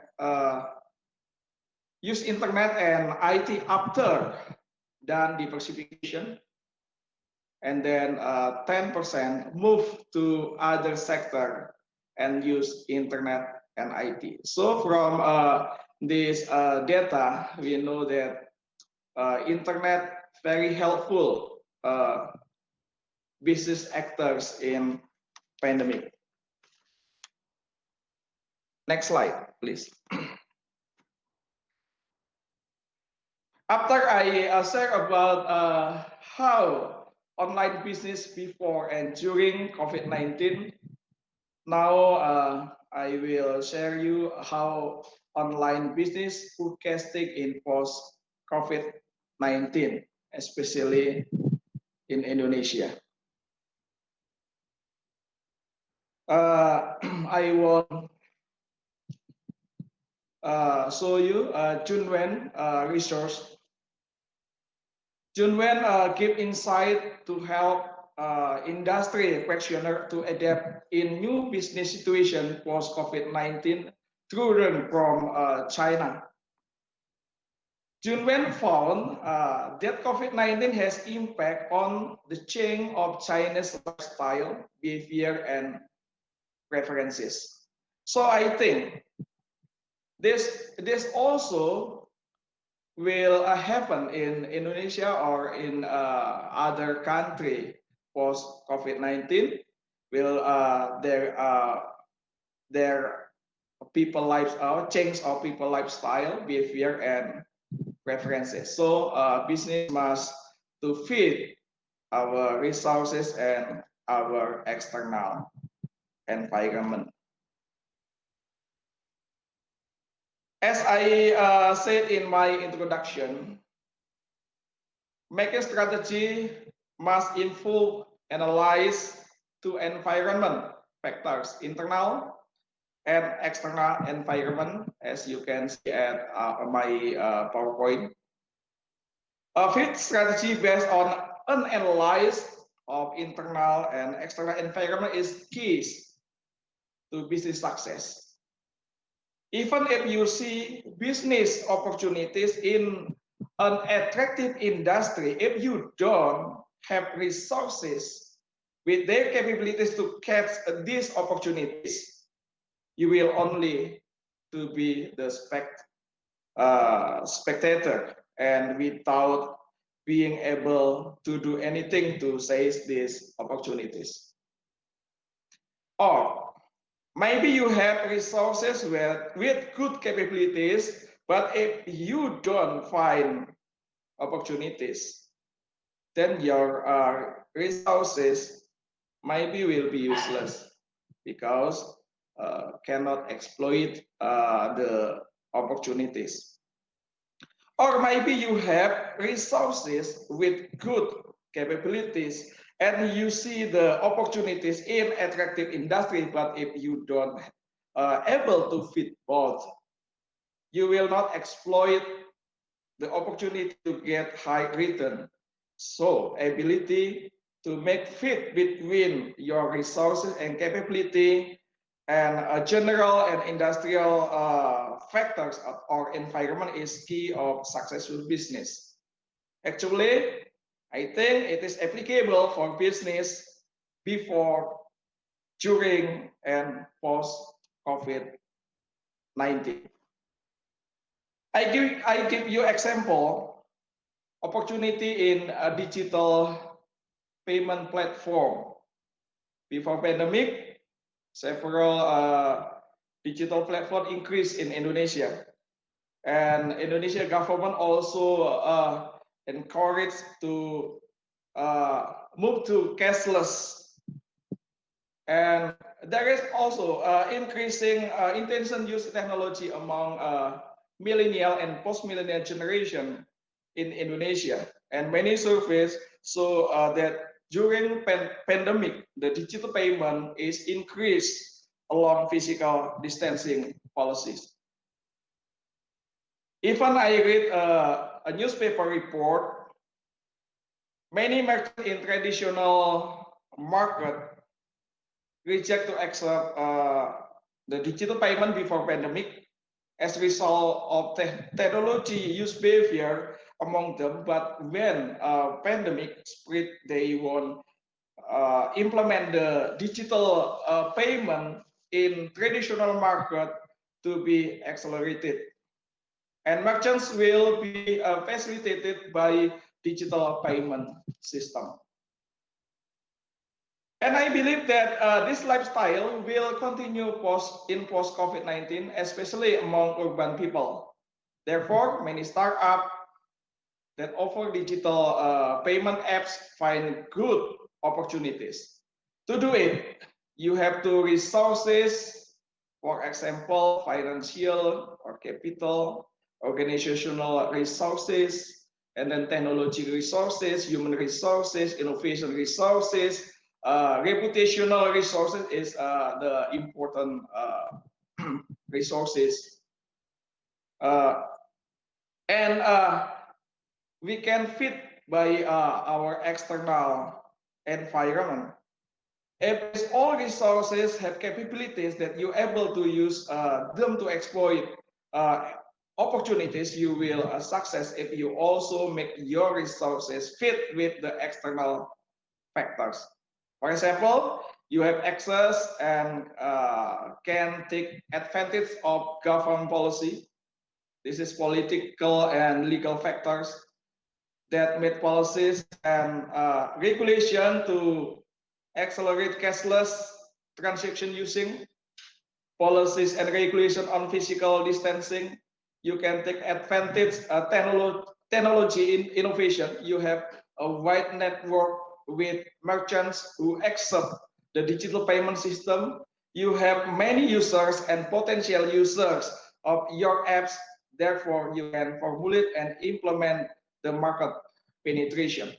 use internet and IT after done diversification. And then 10% move to other sector and use internet and IT. So from this data, we know that internet very helpful business actors in pandemic. Next slide, please. After I share about how online business before and during COVID-19, now I will share you how online business forecasting in post-COVID-19, especially in Indonesia. I will show you Junwen resource. Junwen give insight to help industry practitioner to adapt in new business situation post COVID-19 driven from China. Junwen found that COVID-19 has impact on the change of Chinese lifestyle, behavior, and preferences. So I think this also will happen in Indonesia or in other country post COVID-19. Will their people lifestyle change of people lifestyle, behavior, and preferences. So business must to fit our resources and our external environment. As I said in my introduction, making strategy must involve analyze two environment factors, internal and external environment, as you can see at my PowerPoint. A fit strategy based on unanalyzed of internal and external environment is keys to business success. Even if you see business opportunities in an attractive industry, if you don't have resources with their capabilities to catch these opportunities, you will only to be the spectator and without being able to do anything to seize these opportunities. Or maybe you have resources with good capabilities, but if you don't find opportunities, then your resources maybe will be useless because cannot exploit the opportunities. Or maybe you have resources with good capabilities and you see the opportunities in attractive industry, but if you don't able to fit both, you will not exploit the opportunity to get high return. So ability to make fit between your resources and capability and general and industrial factors or environment is key of successful business. Actually, I think it is applicable for business before, during, and post COVID-19. I give you example opportunity in a digital payment platform. Before pandemic, several digital platform increased in Indonesia, and Indonesia government also encouraged to move to cashless, and there is also increasing intention use technology among millennial and post-millennial generation in Indonesia, and many surveys show that during pandemic, the digital payment is increased along physical distancing policies. Even I read a newspaper report, many merchants in traditional market reject to accept the digital payment before pandemic as a result of technology use behavior among them, but when pandemic spread, they won't implement the digital payment in traditional market to be accelerated. And merchants will be facilitated by digital payment system. And I believe that this lifestyle will continue in post-COVID-19, especially among urban people. Therefore, many startups that offer digital payment apps find good opportunities. To do it, you have to resources, for example, financial or capital, organizational resources, and then technology resources, human resources, innovation resources, reputational resources is the important resources. And we can fit by our external environment. If all resources have capabilities that you're able to use them to exploit opportunities, you will success if you also make your resources fit with the external factors. For example, you have access and can take advantage of government policy. This is political and legal factors that made policies and regulation to accelerate cashless transaction using policies and regulation on physical distancing. You can take advantage of technology in innovation. You have a wide network with merchants who accept the digital payment system. You have many users and potential users of your apps. Therefore, you can formulate and implement the market penetration.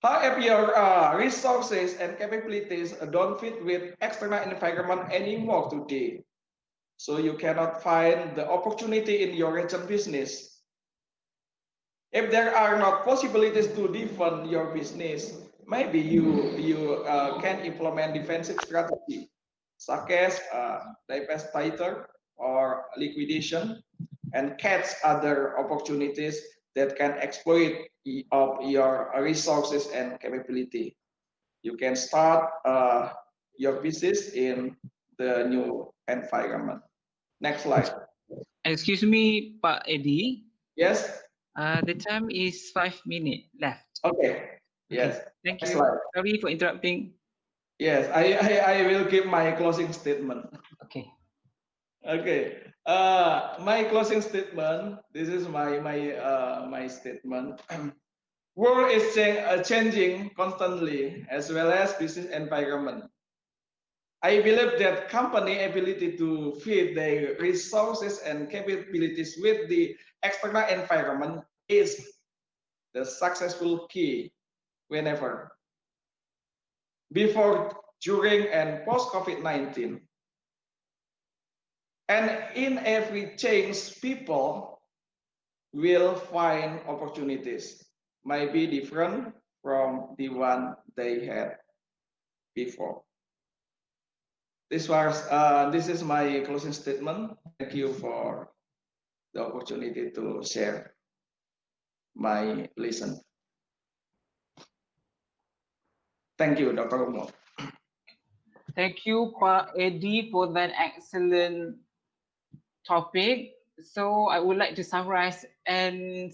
However, your resources and capabilities don't fit with external environment anymore today. So you cannot find the opportunity in your region business. If there are not possibilities to defend your business, maybe you can implement defensive strategy, such as divestiture or liquidation, and catch other opportunities that can exploit of your resources and capability. You can start your business in the new environment. Next slide. Excuse me, Pak Edi. Yes. The time is 5 minutes left. Okay. Yes. Okay. Thank Next you. slide. Sorry for interrupting. Yes, I will give my closing statement. Okay. Okay. My closing statement. This is my statement. World is changing constantly, as well as business environment. I believe that company ability to feed their resources and capabilities with the external environment is the successful key whenever, before, during, and post COVID-19. And in every change, people will find opportunities, might be different from the one they had before. This is my closing statement. Thank you for the opportunity to share my lesson. Thank you, Dr. Umol. Thank you, Pak Edi, for that excellent topic. So I would like to summarize and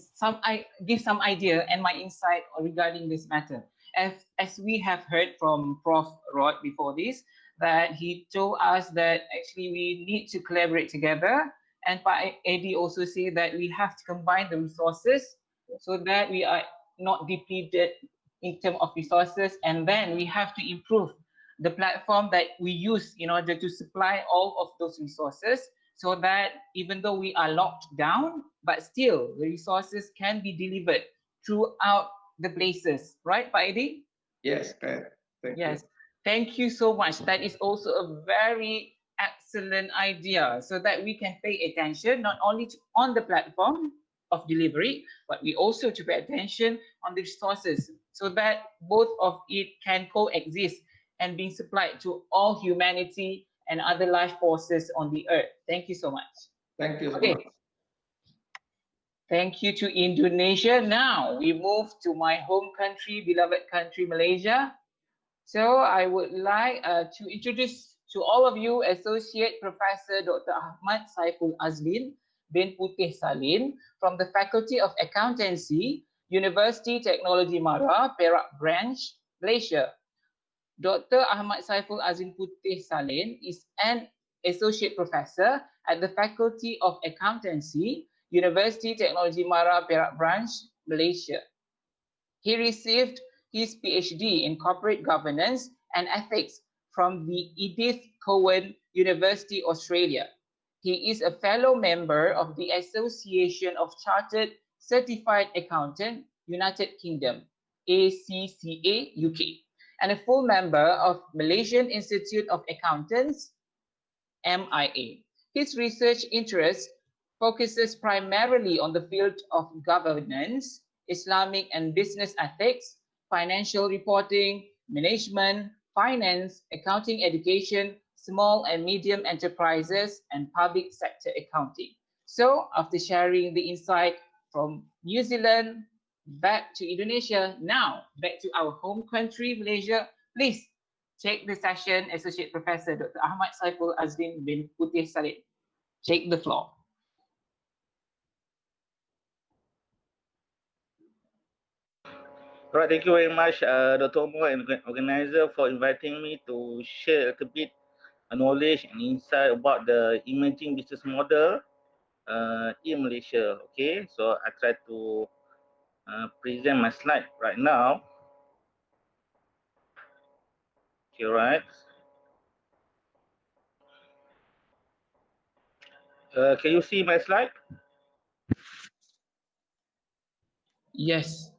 give some idea and my insight regarding this matter. As we have heard from Prof. Rod before this, that he told us that actually we need to collaborate together. And Pak Edi also said that we have to combine the resources so that we are not depleted in terms of resources. And then we have to improve the platform that we use in order to supply all of those resources, so that even though we are locked down, but still the resources can be delivered throughout the places, right, Pak Edi? Yes, correct. Thank you. Thank you so much. That is also a very excellent idea, so that we can pay attention not only on the platform of delivery, but we also to pay attention on the resources, so that both of it can coexist and being supplied to all humanity and other life forces on the earth. Thank you so much. Thank you so much. Thank you to Indonesia. Now we move to my home country, beloved country, Malaysia. So I would like to introduce to all of you Associate Professor Dr. Ahmad Saiful Azlin bin Puteh Salin from the Faculty of Accountancy, Universiti Teknologi Mara, Perak Branch, Malaysia. Dr. Ahmad Saiful Azlin Puteh Salin is an Associate Professor at the Faculty of Accountancy, Universiti Teknologi Mara, Perak Branch, Malaysia. He received his PhD in Corporate Governance and Ethics from the Edith Cowan University, Australia. He is a fellow member of the Association of Chartered Certified Accountant, United Kingdom, ACCA UK, and a full member of Malaysian Institute of Accountants, MIA. His research interest focuses primarily on the field of governance, Islamic and business ethics, financial reporting, management, finance, accounting education, small and medium enterprises, and public sector accounting. So after sharing the insight from New Zealand back to Indonesia, now back to our home country, Malaysia, please take the session, Associate Professor Dr. Ahmad Saiful Azlin bin Puteh Salin. Take the floor. Right, thank you very much, Dr. Umol and organizer, for inviting me to share a little bit knowledge and insight about the emerging business model in Malaysia. Okay, so I try to present my slide right now. Okay, right. Can you see my slide? Yes.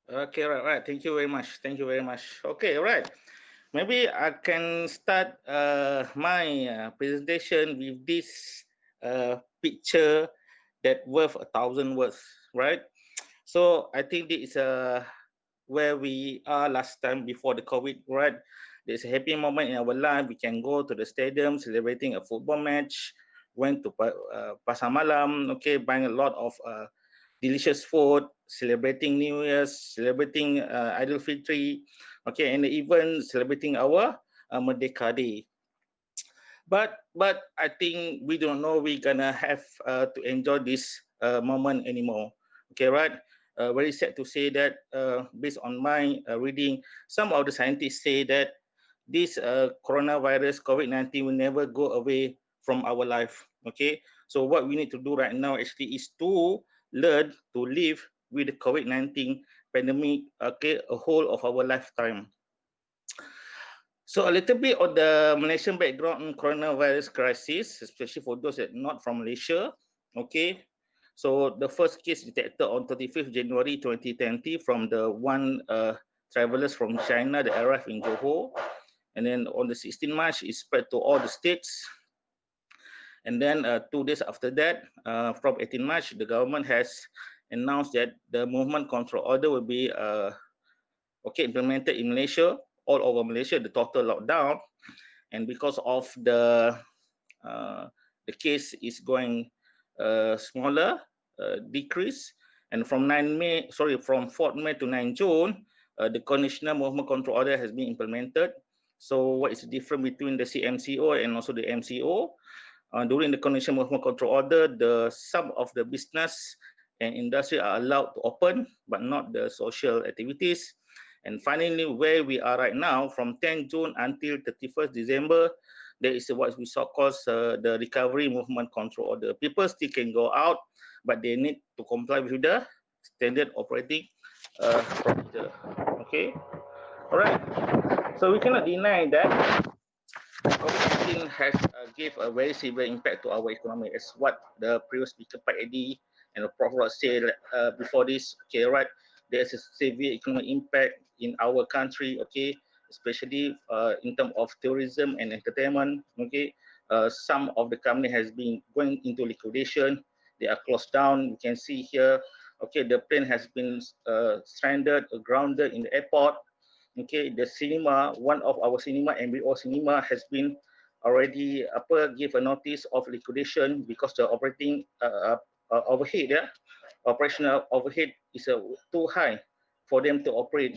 Okay, right. Thank you very much. Thank you very much. Okay, right. Maybe I can start my presentation with this picture that worth 1,000 words, right? So I think this is where we are last time before the COVID, right? There's a happy moment in our life. We can go to the stadium celebrating a football match, went to Pasar Malam, okay, buying a lot of delicious food, celebrating New Year's, celebrating Idul Fitri, okay, and even celebrating our Merdeka Day. But I think we don't know we're gonna have to enjoy this moment anymore. Okay, right? Very sad to say that based on my reading, some of the scientists say that this coronavirus COVID-19 will never go away from our life. Okay, so what we need to do right now actually is to learn to live with the COVID-19 pandemic, okay, a whole of our lifetime. So a little bit of the Malaysian background on coronavirus crisis, especially for those that are not from Malaysia. Okay, so the first case detected on 35th January 2020 from the one travelers from China that arrived in Johor. And then on the 16th March, it spread to all the states. And then 2 days after that, from 18 March, the government has announced that the movement control order will be implemented in Malaysia, all over Malaysia, the total lockdown. And because of the case is going smaller, decrease, and from 4th May to 9 June, the conditional movement control order has been implemented. So what is the difference between the CMCO and also the MCO? During the conditional movement control order, some of the business and industry are allowed to open, but not the social activities. And finally, where we are right now, from 10 June until 31st December, there is what we call the recovery movement control order. People still can go out, but they need to comply with the standard operating procedure. Okay, all right. So we cannot deny that COVID-19 has gave a very severe impact to our economy, as what the previous speaker, Pak Edi, and the Prof. said before this. Okay, right. There's a severe economic impact in our country. Okay, especially in terms of tourism and entertainment. Okay, some of the company has been going into liquidation. They are closed down. You can see here. Okay, the plane has been stranded, grounded in the airport. Okay, the cinema, one of our cinema, MBO cinema, has been already give a notice of liquidation because the operating overhead, operational overhead is too high for them to operate.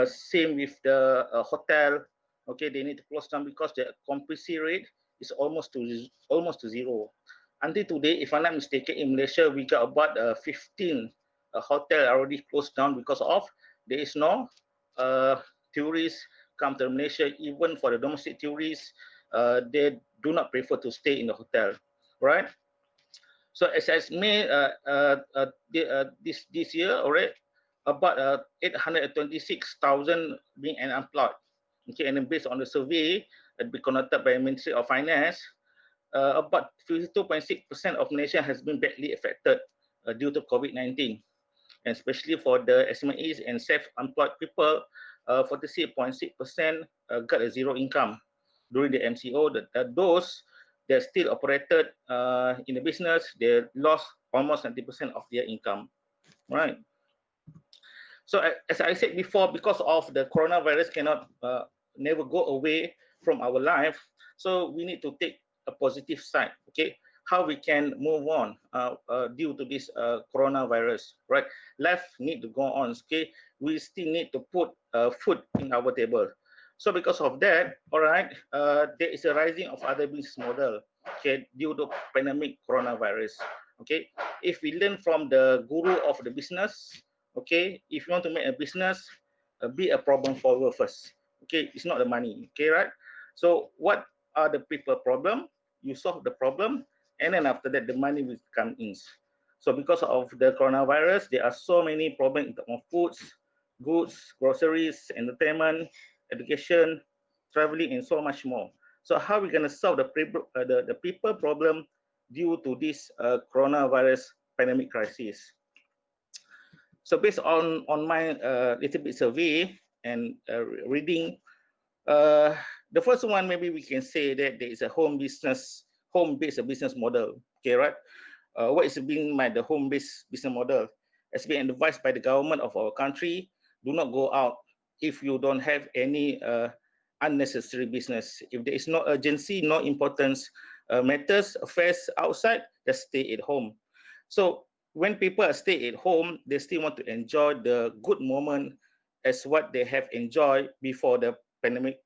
Same with the hotel. Okay, they need to close down because the occupancy rate is almost to zero. Until today, if I'm not mistaken, in Malaysia we got about 15 hotel already closed down because of there is no tourists come to Malaysia. Even for the domestic tourists, they do not prefer to stay in the hotel, right? So as May this year, already about 826,000 being unemployed. Okay, and then based on the survey that be conducted by the Ministry of Finance, about 52.6% of Malaysia has been badly affected due to COVID-19, and especially for the SMEs and self-employed people, 46.6% got a zero income during the MCO. Those that still operated in the business, they lost almost 90% of their income, right? So as I said before, because of the coronavirus cannot never go away from our life, so we need to take a positive side. Okay, how we can move on due to this coronavirus, right? Life need to go on. Okay, we still need to put food in our table. So because of that, all right, there is a rising of other business model. Okay, due to pandemic coronavirus. Okay, if we learn from the guru of the business, okay, if you want to make a business, be a problem solver first. Okay, it's not the money. Okay, right? So what are the people problem? You solve the problem, and then after that, the money will come in. So because of the coronavirus, there are so many problems in terms of foods, goods, groceries, entertainment, education, traveling, and so much more. So how are we going to solve the people problem due to this coronavirus pandemic crisis? So based on my little bit survey and reading, the first one maybe we can say that there is a home-based business model. Okay, right? What is being the home-based business model? as being advised by the government of our country, do not go out if you don't have any unnecessary business. If there is no urgency, no importance matters, affairs outside, just stay at home. So when people stay at home, they still want to enjoy the good moment as what they have enjoyed before the pandemic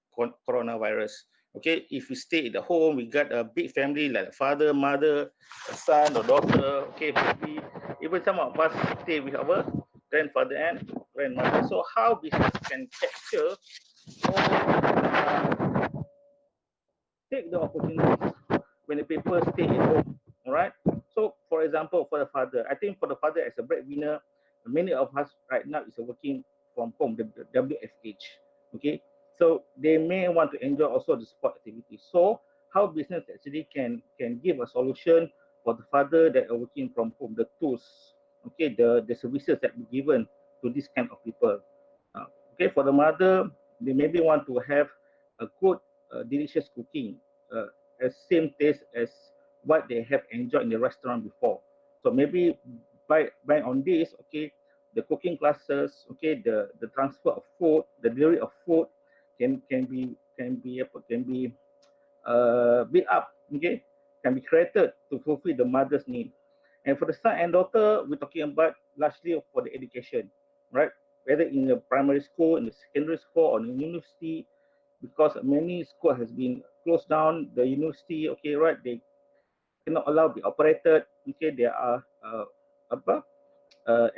coronavirus. Okay, if we stay at the home, we got a big family like father, mother, a son or daughter. Okay, maybe even some of us stay with our grandfather and grandmother. So how business can capture or take the opportunities when the people stay at home. All right. So, for example, for the father, I think for the father as a breadwinner, many of us right now is working from home, the WFH. Okay. So they may want to enjoy also the sport activity. So how business actually can give a solution for the father that are working from home, the tools, okay, the services that be given to this kind of people. Okay, for the mother, they maybe want to have a good, delicious cooking, as same taste as what they have enjoyed in the restaurant before. So maybe by on this, okay, the cooking classes, okay, the transfer of food, the delivery of food can be built up, okay, can be created to fulfill the mother's need. And for the son and daughter, we're talking about largely for the education, right? Whether in the primary school, in the secondary school, or in the university, because many school has been closed down. The university, okay, right? They cannot allow be operated. Okay, they are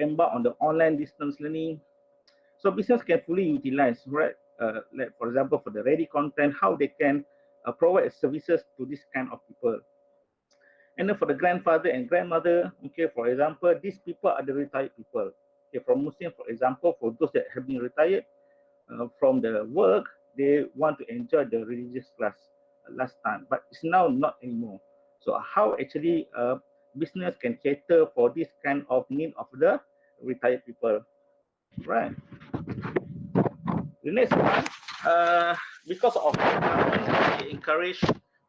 embark on the online distance learning. So business can fully utilize, right? Like for example, for the ready content, how they can provide services to this kind of people. And then for the grandfather and grandmother, okay, for example, these people are the retired people. Okay, from Muslim, for example, for those that have been retired from the work, they want to enjoy the religious class last time, but it's now not anymore. So how actually business can cater for this kind of need of the retired people, right? The next one, because of the government, they encourage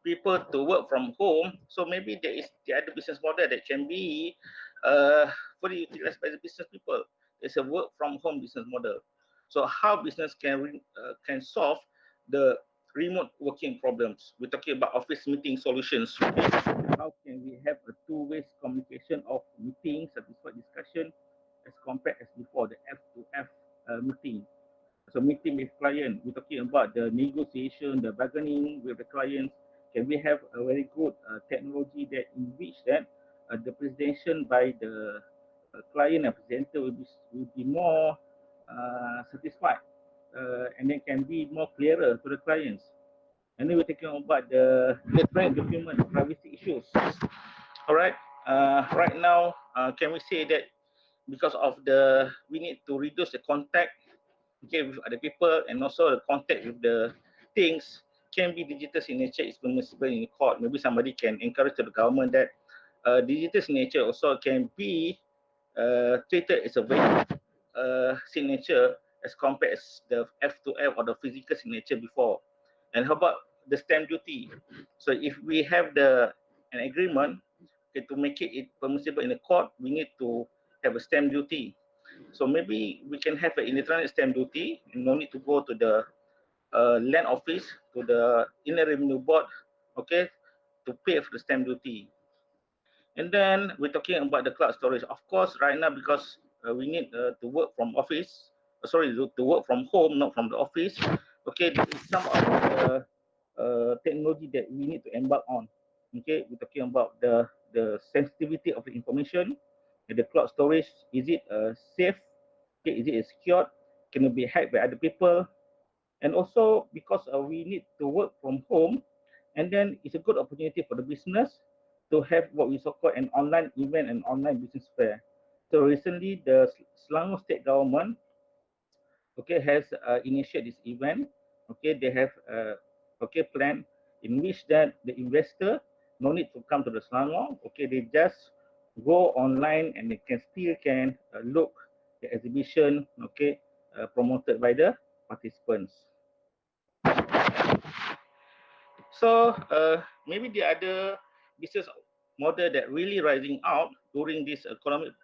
people to work from home. So maybe there is the other business model that can be fully utilized by the business people. It's a work from home business model. So how business can solve the remote working problems? We're talking about office meeting solutions. Okay? How can we have a two-way communication of meetings, satisfied discussion, as compared as before the F2F meeting? So meeting with client, we're talking about the negotiation, the bargaining with the clients. Can we have a very good technology that in which that the presentation by the client and presenter will be more satisfied, and then can be more clearer to the clients. And then we're talking about the electronic document privacy issues. All right. Right now, can we say that because of we need to reduce the contact, okay, with other people, and also the contact with the things can be digital signature is permissible in court. Maybe somebody can encourage to the government that digital signature also can be treated as a valid signature as compared as the F2F or the physical signature before. And how about the stamp duty? So if we have an agreement, okay, to make it permissible in the court, we need to have a stamp duty. So maybe we can have an electronic stamp duty, and no need to go to the land office, to the Inland Revenue Board, okay, to pay for the stamp duty. And then we're talking about the cloud storage. Of course, right now, because we need to work from office, to work from home, not from the office. Okay, this is some of the technology that we need to embark on. Okay, we're talking about the sensitivity of the information, and the cloud storage. Is it safe? Okay, is it secured? Can it be hacked by other people? And also because we need to work from home, and then it's a good opportunity for the business to have what we so-called an online event and online business fair. So recently, the Selangor State Government, okay, has initiated this event. Okay, they have plan in which that the investor no need to come to the Selangor. Okay, they just go online and they can look the exhibition. Okay, promoted by the participants. So maybe the other business model that really rising out during this economic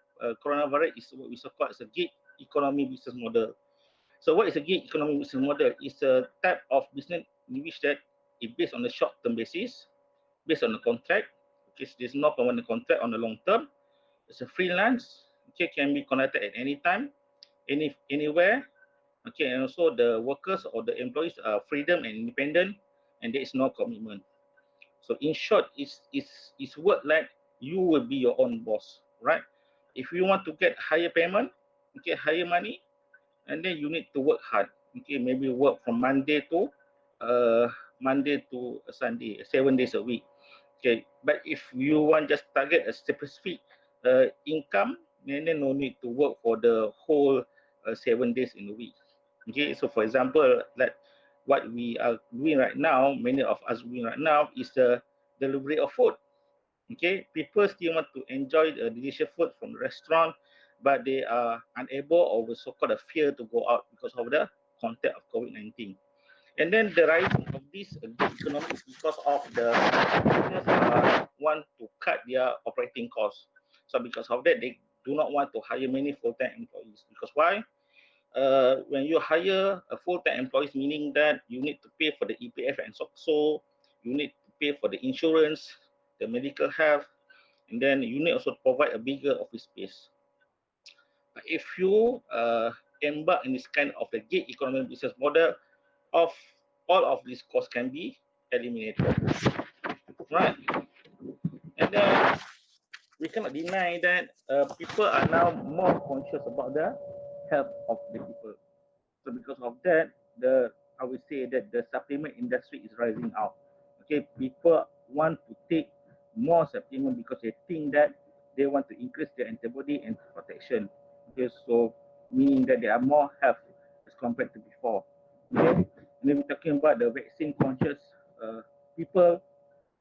coronavirus is what we so-called as a gig economy business model. So what is a gig economy business model? It's a type of business in which that is based on a short-term basis, based on a contract. Okay, so there's no permanent contract on the long term. It's a freelance. Okay, can be connected at any time, anywhere. Okay, and also the workers or the employees are freedom and independent, and there is no commitment. So in short, it's work like you will be your own boss, right? If you want to get higher payment, okay, higher money, and then you need to work hard. Okay, maybe work from Monday to Sunday, 7 days a week. Okay, but if you want just target a specific income, then no need to work for the whole 7 days in a week. Okay, so for example, like what we are doing right now, many of us doing right now is the delivery of food. Okay, people still want to enjoy the delicious food from the restaurant, but they are unable or so-called a fear to go out because of the contact of COVID-19. And then the rising of this gig economy is because of the business want to cut their operating costs. So because of that, they do not want to hire many full-time employees. Because why? When you hire a full-time employees, meaning that you need to pay for the EPF and so you need to pay for the insurance, the medical health, and then you need also to provide a bigger office space. But if you embark in this kind of the gig economy business model, of all of these costs can be eliminated, right? And then we cannot deny that people are now more conscious about the health of the people. So because of that, I would say that the supplement industry is rising out. Okay, people want to take more supplement because they think that they want to increase their antibody and protection. Okay, so meaning that they are more health as compared to before. Okay, and then we're talking about the vaccine conscious people,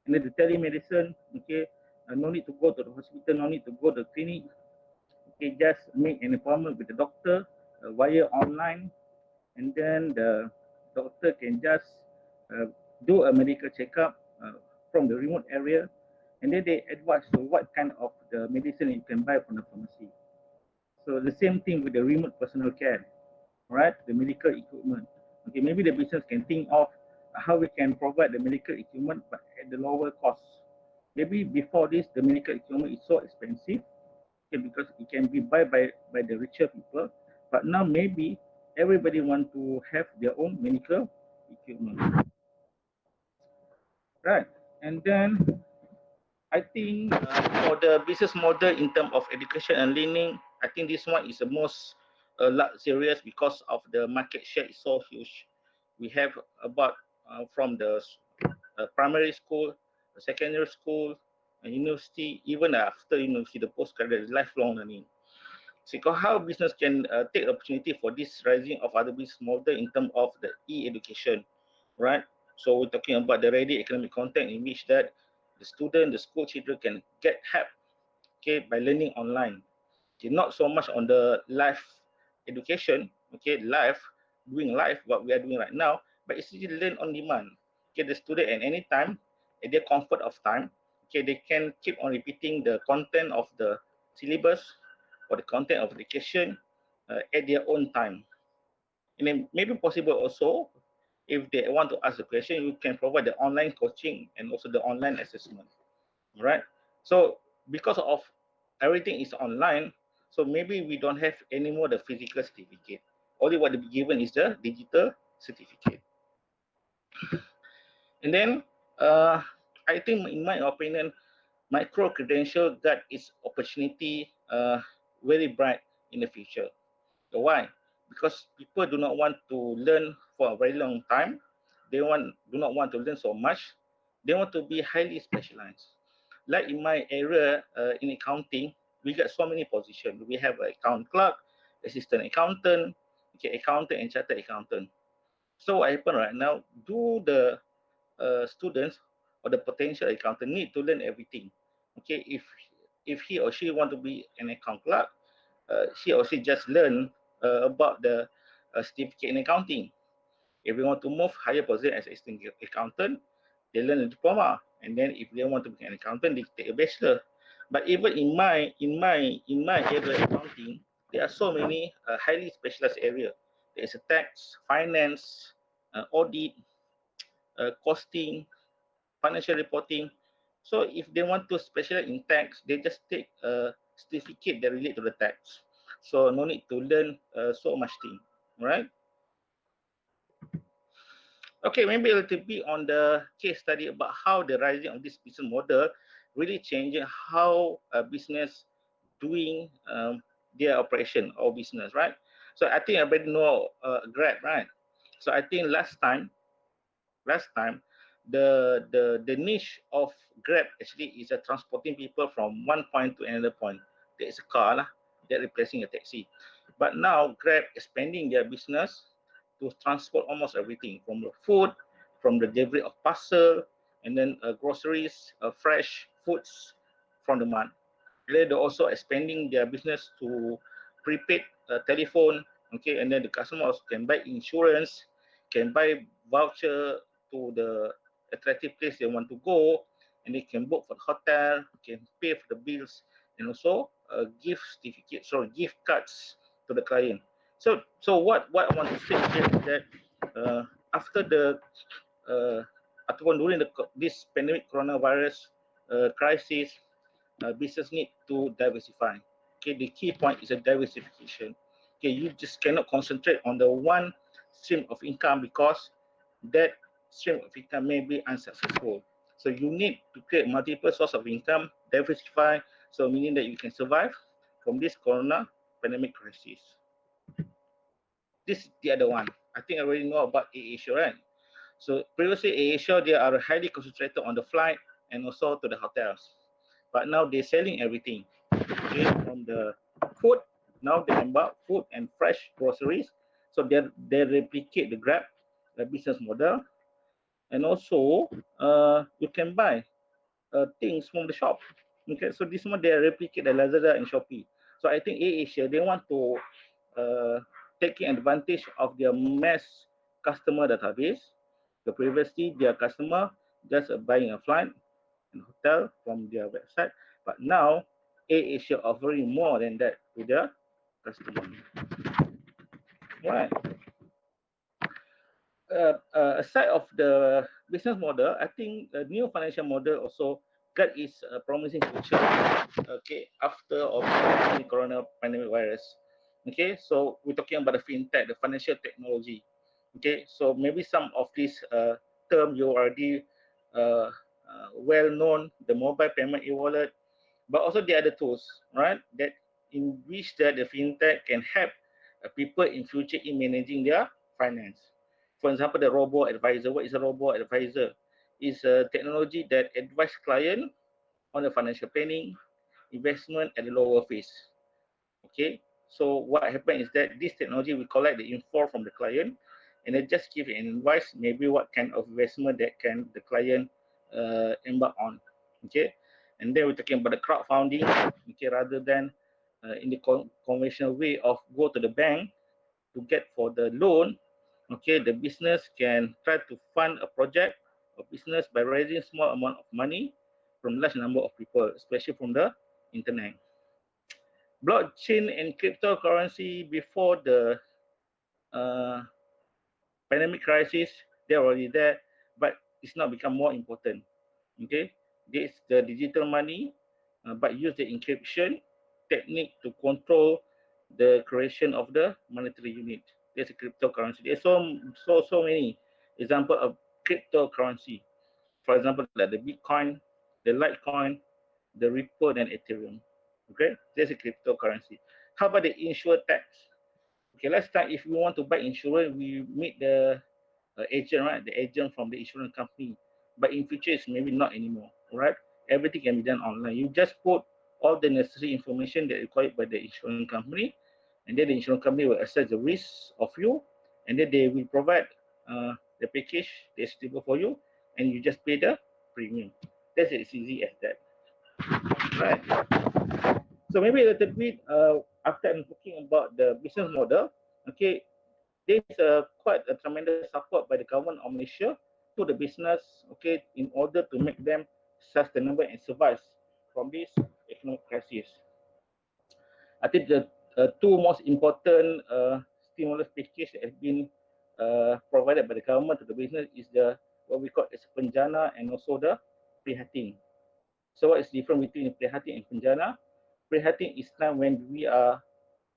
and then the telemedicine. Okay, no need to go to the hospital, no need to go to the clinic. Okay, just make an appointment with the doctor via online, and then the doctor can just do a medical checkup from the remote area, and then they advise you what kind of the medicine you can buy from the pharmacy. So the same thing with the remote personal care, right? The medical equipment. Okay, maybe the business can think of how we can provide the medical equipment but at the lower cost. Maybe before this, the medical equipment is so expensive, okay, because it can be bought by the richer people. But now maybe everybody want to have their own medical equipment, right? And then I think for the business model in terms of education and learning, I think this one is the most serious because of the market share is so huge. We have about from the primary school, secondary school, university, even after university, the postgraduate lifelong learning. So how business can take opportunity for this rising of other business model in terms of the e-education, right? So we're talking about the ready economic content in which that the student, the school children can get help, okay, by learning online. Okay, not so much on the live education, okay, doing live what we are doing right now, but it's really learn on demand. Okay, the student at any time, at their comfort of time, okay, they can keep on repeating the content of the syllabus or the content of education at their own time. And then maybe possible also, if they want to ask a question, you can provide the online coaching and also the online assessment, right? So because of everything is online, so maybe we don't have any more the physical certificate. Only what will be given is the digital certificate. And then I think in my opinion, micro credential got its opportunity very bright in the future. So why? Because people do not want to learn for a very long time. They do not want to learn so much. They want to be highly specialized. Like in my area in accounting, we got so many positions. We have an account clerk, assistant accountant, okay, accountant and chartered accountant. So what happened right now? Do the students or the potential accountant need to learn everything? Okay, if he or she want to be an account clerk, he or she just learn about the certificate in accounting. If they want to move higher position as assistant accountant, they learn a diploma. And then if they want to become an accountant, they take a bachelor. But even in my area accounting, there are so many highly specialized area. There is a tax, finance, audit, costing, financial reporting. So if they want to specialize in tax, they just take a certificate that relate to the tax. So no need to learn so much thing, right? Okay, maybe a little bit on the case study about how the rising of this business model really changing how a business doing their operation or business, right? So I think everybody know Grab, right? So I think last time the niche of Grab actually is transporting people from one point to another point. There is a car lah, they're replacing a taxi. But now Grab expanding their business to transport almost everything from the food, from the delivery of parcel, and then groceries, fresh foods from the mart. They're also expanding their business to prepaid telephone, okay, and then the customers can buy insurance, can buy voucher to the attractive place they want to go, and they can book for the hotel, can pay for the bills, and also give certificates or gift cards to the client. So what I want to say here is that after the ataupun during this pandemic coronavirus crisis, business need to diversify. Okay, the key point is a diversification. Okay, you just cannot concentrate on the one stream of income because that stream of income may be unsuccessful. So you need to create multiple source of income, diversify, so meaning that you can survive from this corona pandemic crisis. This is the other one. I think I already know about AirAsia, right? So previously AirAsia, they are highly concentrated on the flight and also to the hotels. But now they're selling everything. Okay, from the food, now they can buy food and fresh groceries. So they replicate the Grab business model. And also you can buy things from the shop. Okay, so this one they replicate the Lazada and Shopee. So I think AirAsia, they want to taking advantage of their mass customer database. So previously their customer just buying a flight and hotel from their website, but now AirAsia offering more than that to their customer. Right. Aside of the business model, I think a new financial model also got its promising future. Okay, after of the corona pandemic virus. Okay, so we're talking about the fintech, the financial technology. Okay, so maybe some of these term you already well known, the mobile payment e-wallet, but also the other tools, right? That in which that the fintech can help people in future in managing their finance. For example, the robo advisor. What is a robo advisor? It's a technology that advise client on the financial planning, investment at a lower fees. Okay, so what happens is that this technology will collect the info from the client and then just give an advice, maybe what kind of investment that can the client embark on. Okay, and then we're talking about the crowdfunding. Okay, rather than in the conventional way of go to the bank to get for the loan. Okay, the business can try to fund a project or business by raising small amount of money from large number of people, especially from the internet. Blockchain and cryptocurrency before the uh, pandemic crisis, they're already there, but it's not become more important. Okay, this the digital money, but use the encryption technique to control the creation of the monetary unit. There's a cryptocurrency. There's so many example of cryptocurrency. For example, like the Bitcoin, the Litecoin, the Ripple, and Ethereum. Okay, there's a cryptocurrency. How about the insure tax? Okay, let's start. If we want to buy insurance, we meet the agent, right? The agent from the insurance company. But in future, it's maybe not anymore, right? Everything can be done online. You just put all the necessary information that required by the insurance company, and then the insurance company will assess the risk of you, and then they will provide the package that's suitable for you, and you just pay the premium. That's as easy as that, right? So maybe a little bit after I'm talking about the business model, okay, there's quite a tremendous support by the government of Malaysia to the business, okay, in order to make them sustainable and survive from this economic crisis. I think the two most important stimulus package that has been provided by the government to the business is the what we call as penjana and also the prihatin. So what is different between prihatin and penjana? Prihatin is time when we are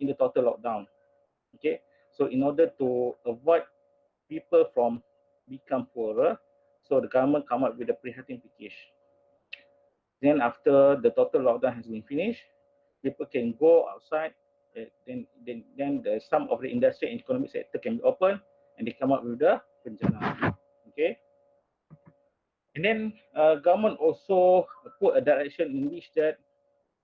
in the total lockdown. Okay, so in order to avoid people from become poorer, so the government come up with a prihatin package. Then after the total lockdown has been finished, people can go outside. Then some of the industry and economic sector can be open, and they come up with the penjana. Okay, and then government also put a direction in which that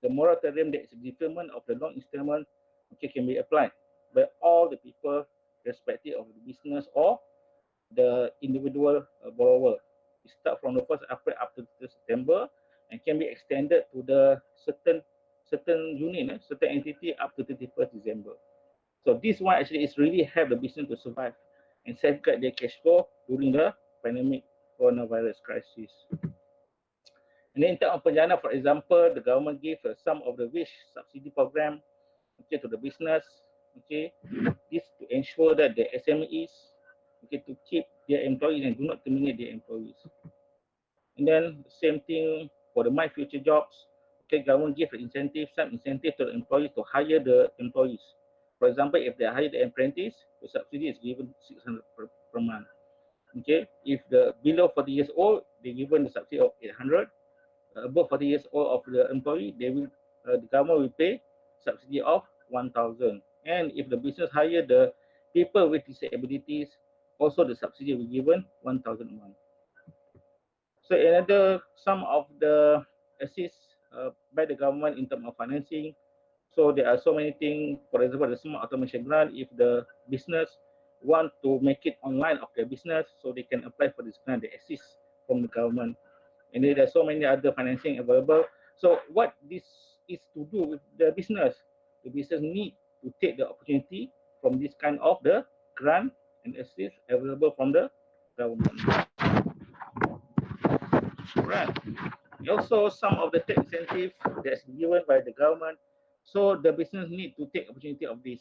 the moratorium that is determined of the loan instrument, okay, can be applied by all the people, irrespective of the business or the individual borrower. It starts from the 1st April up to September and can be extended to the certain unit, certain entity up to 31st December. So this one actually is really help the business to survive and safeguard their cash flow during the pandemic coronavirus crisis. And then in terms of penjana, for example, the government gave some of the wage subsidy program, okay, to the business, okay, this to ensure that the SMEs, okay, to keep their employees and do not terminate their employees. And then the same thing for the My Future Jobs, okay, government give some incentive to the employees to hire the employees. For example, if they hire the apprentice, the subsidy is given 600 per month. Okay, if the below 40 years old, they given the subsidy of 800. Above 40 years old of the employee, they will the government will pay subsidy of 1,000. And if the business hire the people with disabilities, also the subsidy will be given 1,000 a month. So another some of the assist by the government in terms of financing. So there are so many things. For example, the smart automation grant. If the business want to make it online of their business, so they can apply for this grant. They assist from the government. And then there's so many other financing available. So what this is to do with the business need to take the opportunity from this kind of the grant and assist available from the government. Right. Also, some of the tax incentive that's given by the government. So the business need to take opportunity of this.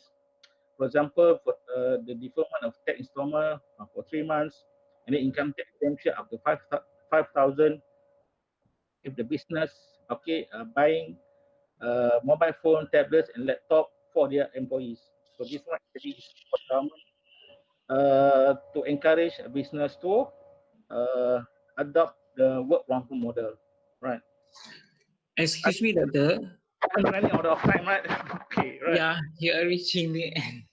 For example, for the deferment of tax installment for 3 months, and the income tax exemption up to 5,000. If the business, okay, buying mobile phone, tablets, and laptop for their employees. So this one actually is for government to encourage a business to adopt the work from home model, right? Excuse me, Doctor. I'm running out of time, right? Okay, right. Yeah, you are reaching the end.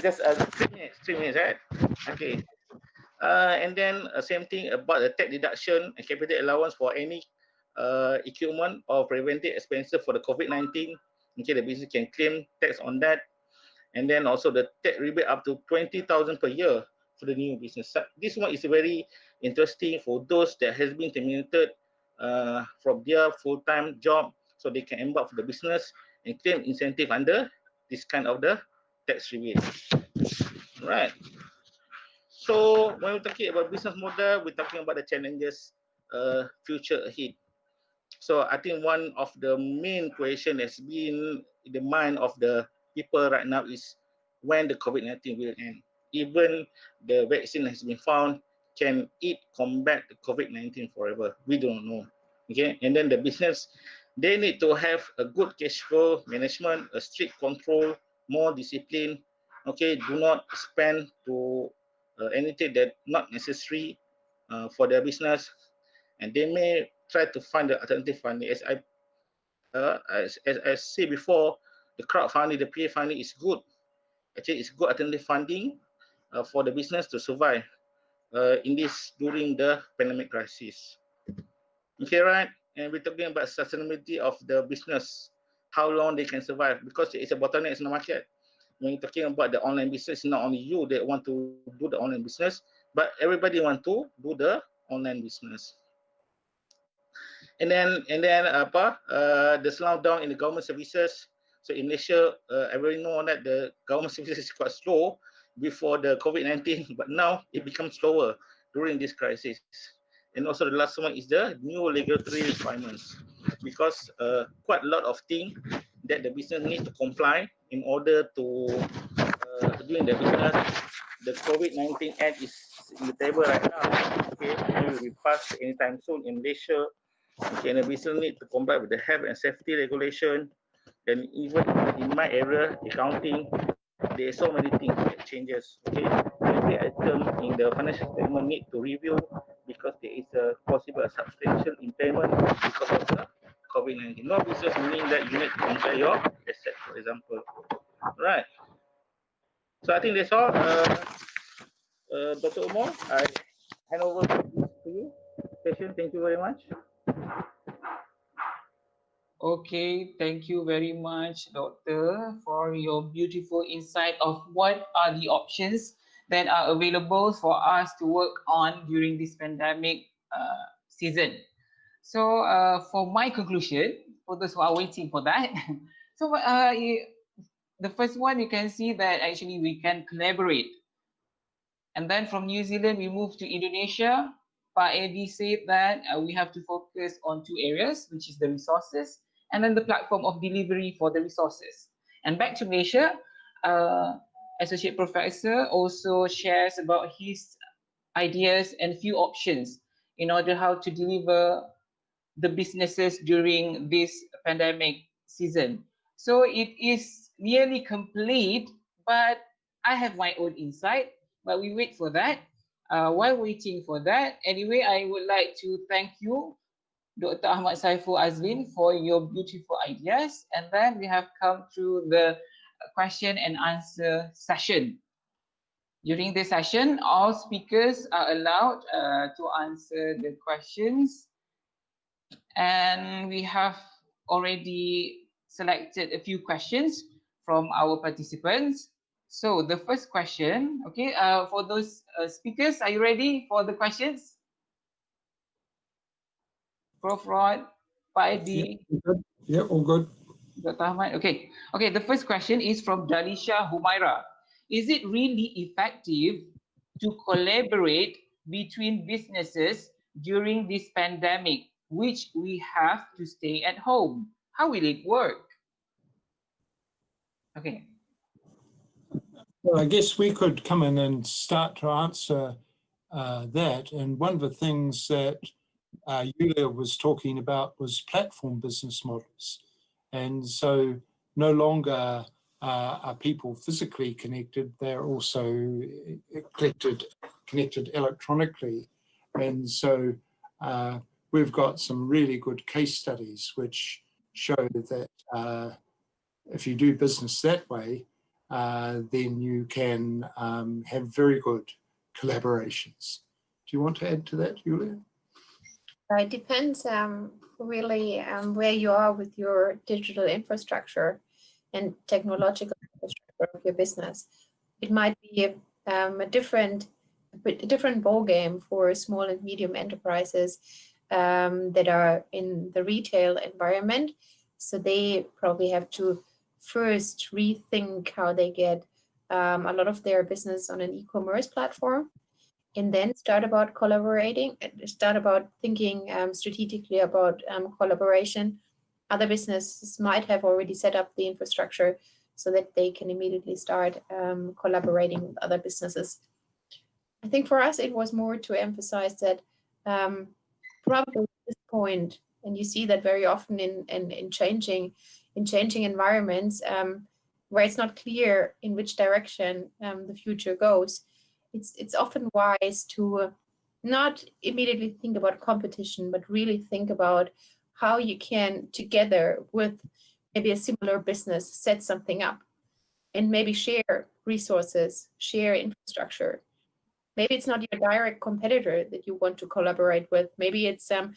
Just 3 minutes, right? Okay. And then same thing about the tax deduction and capital allowance for any equipment or preventive expenses for the COVID-19. Okay, the business can claim tax on that. And then also the tax rebate up to 20,000 per year for the new business. This one is very interesting for those that has been terminated from their full-time job, so they can embark for the business and claim incentive under this kind of the tax rebate. Right. So when we're talking about business model, we're talking about the challenges future ahead. So I think one of the main question that's been in the mind of the people right now is when the COVID-19 will end. Even the vaccine has been found, can it combat the COVID-19 forever? We don't know. Okay, and then the business, they need to have a good cash flow management, a strict control, more discipline. Okay, do not spend to anything that not necessary for their business, and they may try to find the alternative funding. As I said before, the crowdfunding, the PA funding is good. Actually, it's good alternative funding for the business to survive in this during the pandemic crisis. Okay, right? And we're talking about sustainability of the business, how long they can survive, because it's a bottleneck in the market. When you're talking about the online business, not only you that want to do the online business, but everybody want to do the online business. And then the slowdown in the government services. So in Malaysia, everybody know that the government services is quite slow before the COVID-19, but now it becomes slower during this crisis. And also the last one is the new regulatory requirements. because quite a lot of things that the business needs to comply in order to doing the business. The COVID-19 Act is in the table right now. Okay, it will be passed anytime soon in Malaysia. Okay, and the business need to comply with the health and safety regulation. And even in my area, accounting, there are so many things that changes. Okay, every item in the financial statement need to review because there is a possible substantial impairment because of the COVID-19. No business meaning that you need to compare your asset, for example. Right. So I think that's all. Dr. Umol, I hand over to you. Session. Thank you very much. Okay, thank you very much, Doctor, for your beautiful insight of what are the options that are available for us to work on during this pandemic season. So, for my conclusion, for those who are waiting for that, so the first one you can see that actually we can collaborate. And then from New Zealand, we moved to Indonesia. Pak Edi said that we have to focus on two areas, which is the resources and then the platform of delivery for the resources. And back to Malaysia, Associate Professor also shares about his ideas and few options in order how to deliver the businesses during this pandemic season. So it is nearly complete, but I have my own insight, but we wait for that. While waiting for that, anyway, I would like to thank you, Dr. Ahmad, Saiful, Azlin, for your beautiful ideas. And then we have come through the question and answer session. During this session, all speakers are allowed to answer the questions. And we have already selected a few questions from our participants. So the first question, okay, for those speakers, are you ready for the questions? Prof. Rod, Pak Edi. Yeah, all good. Dr. Ahmad. Okay. Okay, the first question is from Dalisha Humaira. Is it really effective to collaborate between businesses during this pandemic, which we have to stay at home? How will it work? Okay. Well, I guess we could come in and start to answer that. And one of the things that Yulia was talking about was platform business models. And so no longer are people physically connected, they're also connected electronically. And so we've got some really good case studies which show that if you do business that way, then you can have very good collaborations. Do you want to add to that, Yulia? It depends really where you are with your digital infrastructure and technological infrastructure of your business. It might be a different ball game for small and medium enterprises that are in the retail environment. So they probably have to first rethink how they get a lot of their business on an e-commerce platform, and then start about collaborating, start about thinking strategically about collaboration. Other businesses might have already set up the infrastructure so that they can immediately start collaborating with other businesses. I think for us, it was more to emphasize that probably at this point, and you see that very often in changing environments where it's not clear in which direction the future goes, it's often wise to not immediately think about competition, but really think about how you can, together with maybe a similar business, set something up and maybe share resources, share infrastructure. Maybe it's not your direct competitor that you want to collaborate with. Maybe it's some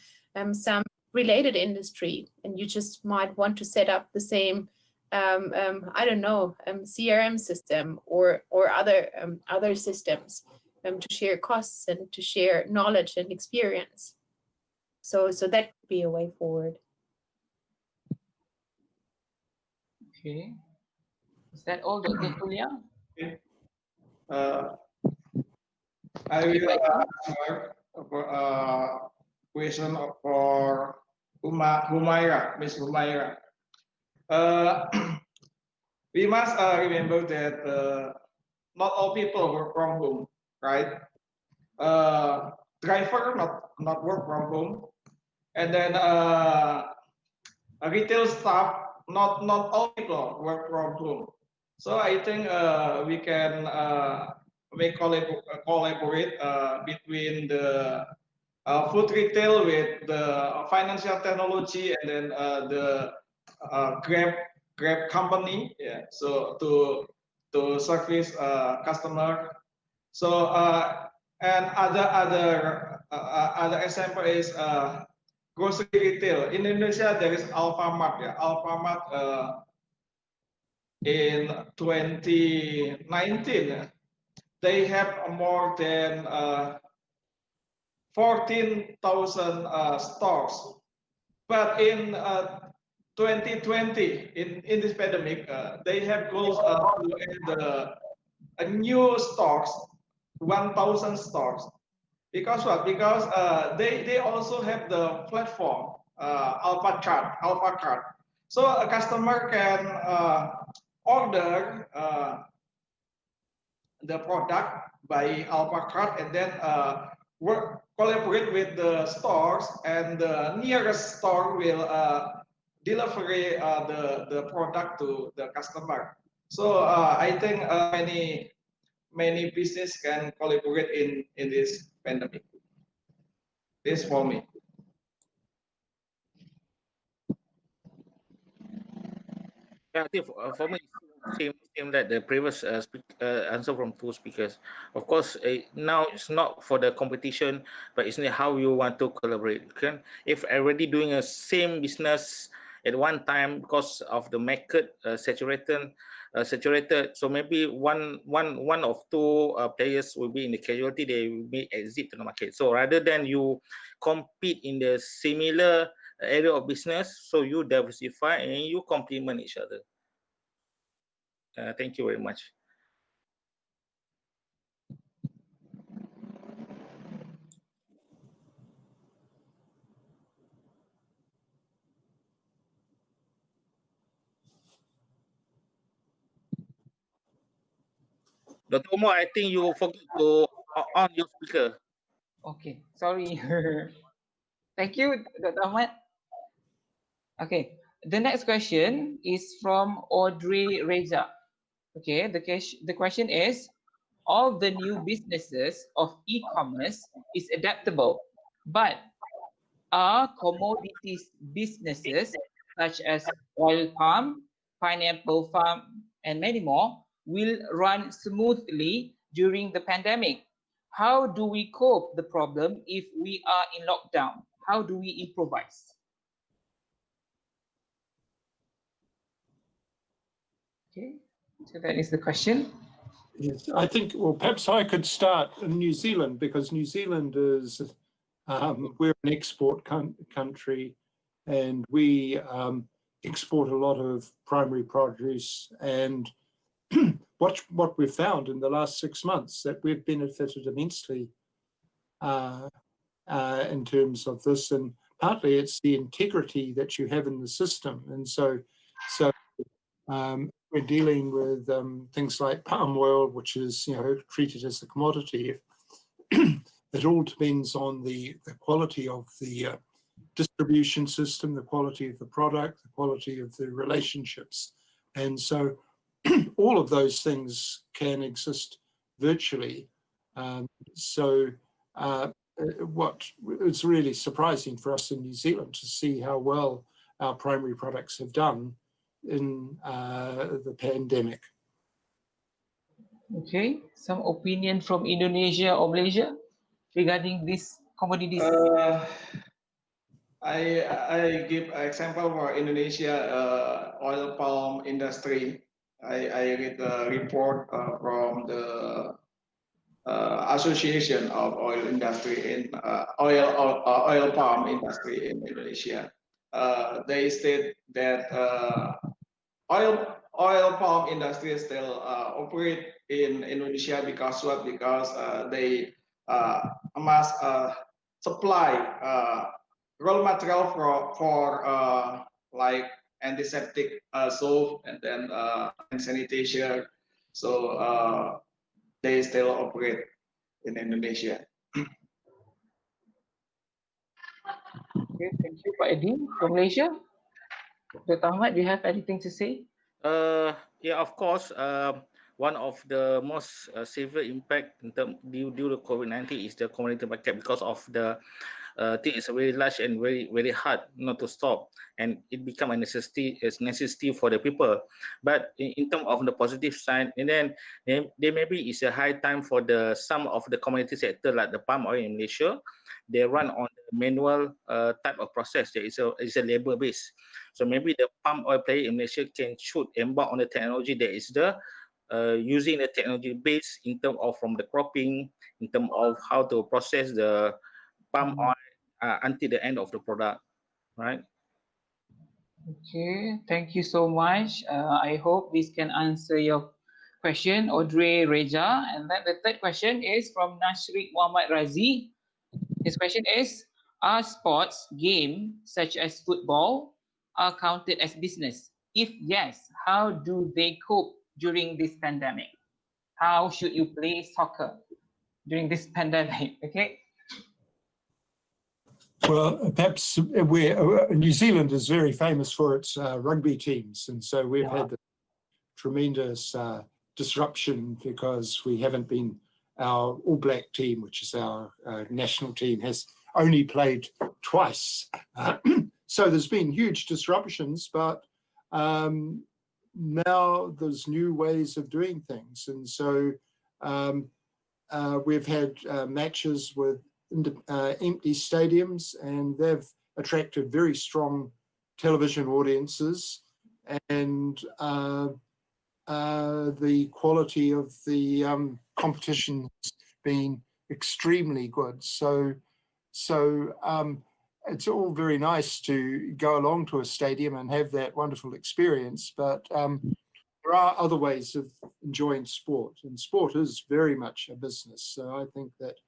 related industry, and you just might want to set up the same I don't know, CRM system or other systems to share costs and to share knowledge and experience. So that could be a way forward. Okay. Is that all, Dr. Julia? Okay. I will answer a question for Miss Humaira. We must remember that not all people work from home, right? Driver not work from home, and then a retail staff not all people work from home. So I think we can make collaborate between the food retail with the financial technology, and then the Grab company, yeah. So to service customer. So and other example is grocery retail. In Indonesia, there is Alfamart. Yeah, Alfamart in 2019, they have more than 14,000 stores. But in 2020, in this pandemic, they have goals to add a new stores, 1,000 stores. Because what? Because they also have the platform Alpha Card. So a customer can order the product by Alpha Card, and then collaborate with the stores, and the nearest store will deliver the product to the customer. So I think many business can collaborate in this pandemic. This for me. Yeah, I think for me, same that the previous answer from two speakers. Of course, now it's not for the competition, but it's how you want to collaborate. Okay? If already doing a same business at one time because of the market saturated, so maybe one of two players will be in the casualty. They may exit to the market. So rather than you compete in the similar area of business, so you diversify and you complement each other. Thank you very much. Dr. Umol, I think you forgot to on your speaker. Okay, sorry. Thank you, Dr. Ahmad. Okay, the next question is from Audrey Reza. Okay, the question is, all the new businesses of e-commerce is adaptable, but are commodities businesses such as oil palm, pineapple farm, and many more will run smoothly during the pandemic? How do we cope the problem if we are in lockdown? How do we improvise? Okay, so that is the question. Yes, I think, well, perhaps I could start in New Zealand, because New Zealand is, we're an export country, and we export a lot of primary produce. And what we've found in the last 6 months, that we've benefited immensely in terms of this, and partly it's the integrity that you have in the system. And so we're dealing with things like palm oil, which is treated as a commodity. It all depends on the quality of the distribution system, the quality of the product, the quality of the relationships. And so all of those things can exist virtually. What is really surprising for us in New Zealand to see how well our primary products have done in the pandemic. Okay, some opinion from Indonesia or Malaysia regarding this commodities? I give an example for Indonesia oil palm industry. I read a report from the Association of Oil Industry in oil palm industry in Indonesia. They state that oil palm industry still operate in Indonesia because what? Because they must supply raw material for like antiseptic soap and then hand sanitation. So they still operate in Indonesia. Okay, thank you, Pak Edi. From Malaysia, Dr. Ahmad, do you have anything to say? Yeah, of course. One of the most severe impact in due to COVID-19 is the community market because of the thing is very large and very hard not to stop, and it become a necessity for the people. But in terms of the positive side, and then there maybe is a high time for the some of the community sector like the palm oil in Malaysia. They run on the manual type of process. There is a labor base. So maybe the palm oil player in Malaysia should embark on the technology that is the using the technology base in terms of from the cropping, in terms of how to process the palm oil until the end of the product, right? Okay, thank you so much. I hope this can answer your question, Audrey Reja. And then the third question is from Nashrik Muhammad Razi. His question is, are sports games such as football are counted as business? If yes, how do they cope during this pandemic? How should you play soccer during this pandemic? Okay. Well, perhaps New Zealand is very famous for its rugby teams, and so we've had tremendous disruption because we haven't been, our All Black team, which is our national team, has only played twice. So there's been huge disruptions, but now there's new ways of doing things. And so we've had matches with empty stadiums, and they've attracted very strong television audiences, and the quality of the competition has been extremely good. So it's all very nice to go along to a stadium and have that wonderful experience, but there are other ways of enjoying sport, and sport is very much a business. So I think that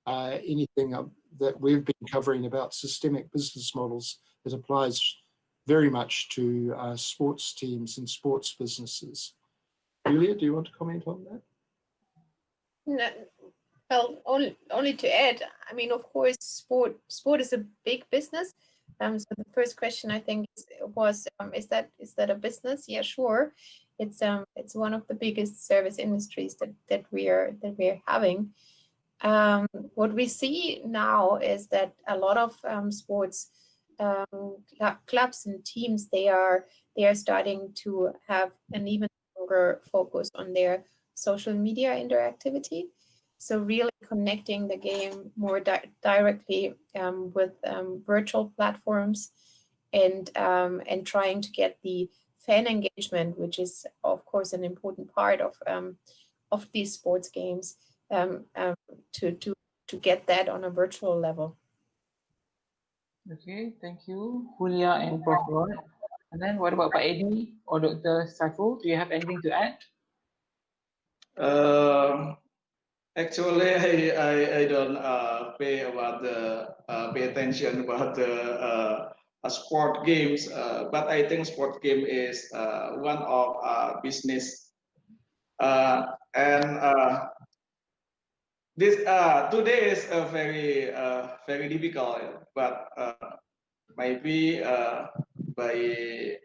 anything that we've been covering about systemic business models, it applies very much to sports teams and sports businesses. Julia, do you want to comment on that? No, well, only to add, I mean, of course, sport is a big business. So the first question I think was, is that a business? Yeah, sure. It's one of the biggest service industries that we're having. What we see now is that a lot of sports clubs and teams, they are starting to have an even stronger focus on their social media interactivity. So really connecting the game more directly with virtual platforms, and trying to get the fan engagement, which is of course an important part of these sports games, to get that on a virtual level. Okay, thank you, Julia and Prof. Rod. And then what about Pak Edi or Dr. Saiful? Do you have anything to add? Actually, I don't pay attention about the sport games, but I think sport game is one of business, and this today is very difficult, but maybe by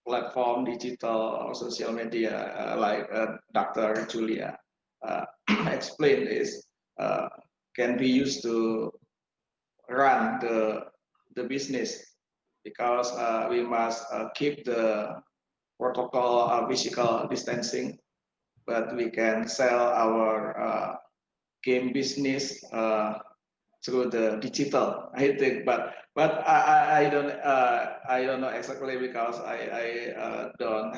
platform digital or social media like Dr. Julia explained this can be used to run the business, because we must keep the protocol of physical distancing, but we can sell our game business through the digital, I think. But I don't know exactly, because I don't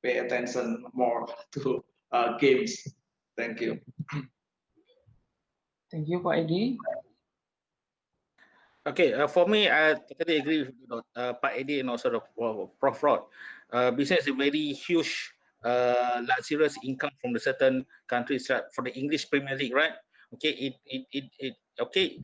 pay attention more to games. Thank you. Thank you, Pak Edi. Okay, for me, I totally agree with Pak Edi and also the Prof. Rod. Business is a very huge, luxurious income from the certain countries, for the English Premier League, right? Okay, okay.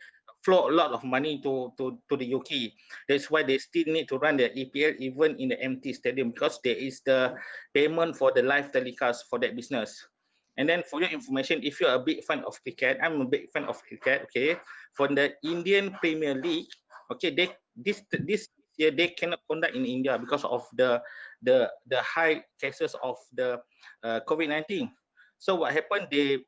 flow a lot of money to the UK. That's why they still need to run the EPL even in the empty stadium, because there is the payment for the live telecast for that business. And then for your information, if you're a big fan of cricket, I'm a big fan of cricket, okay? For the Indian Premier League, okay, this year they cannot conduct in India because of the high cases of the COVID-19. So what happened? They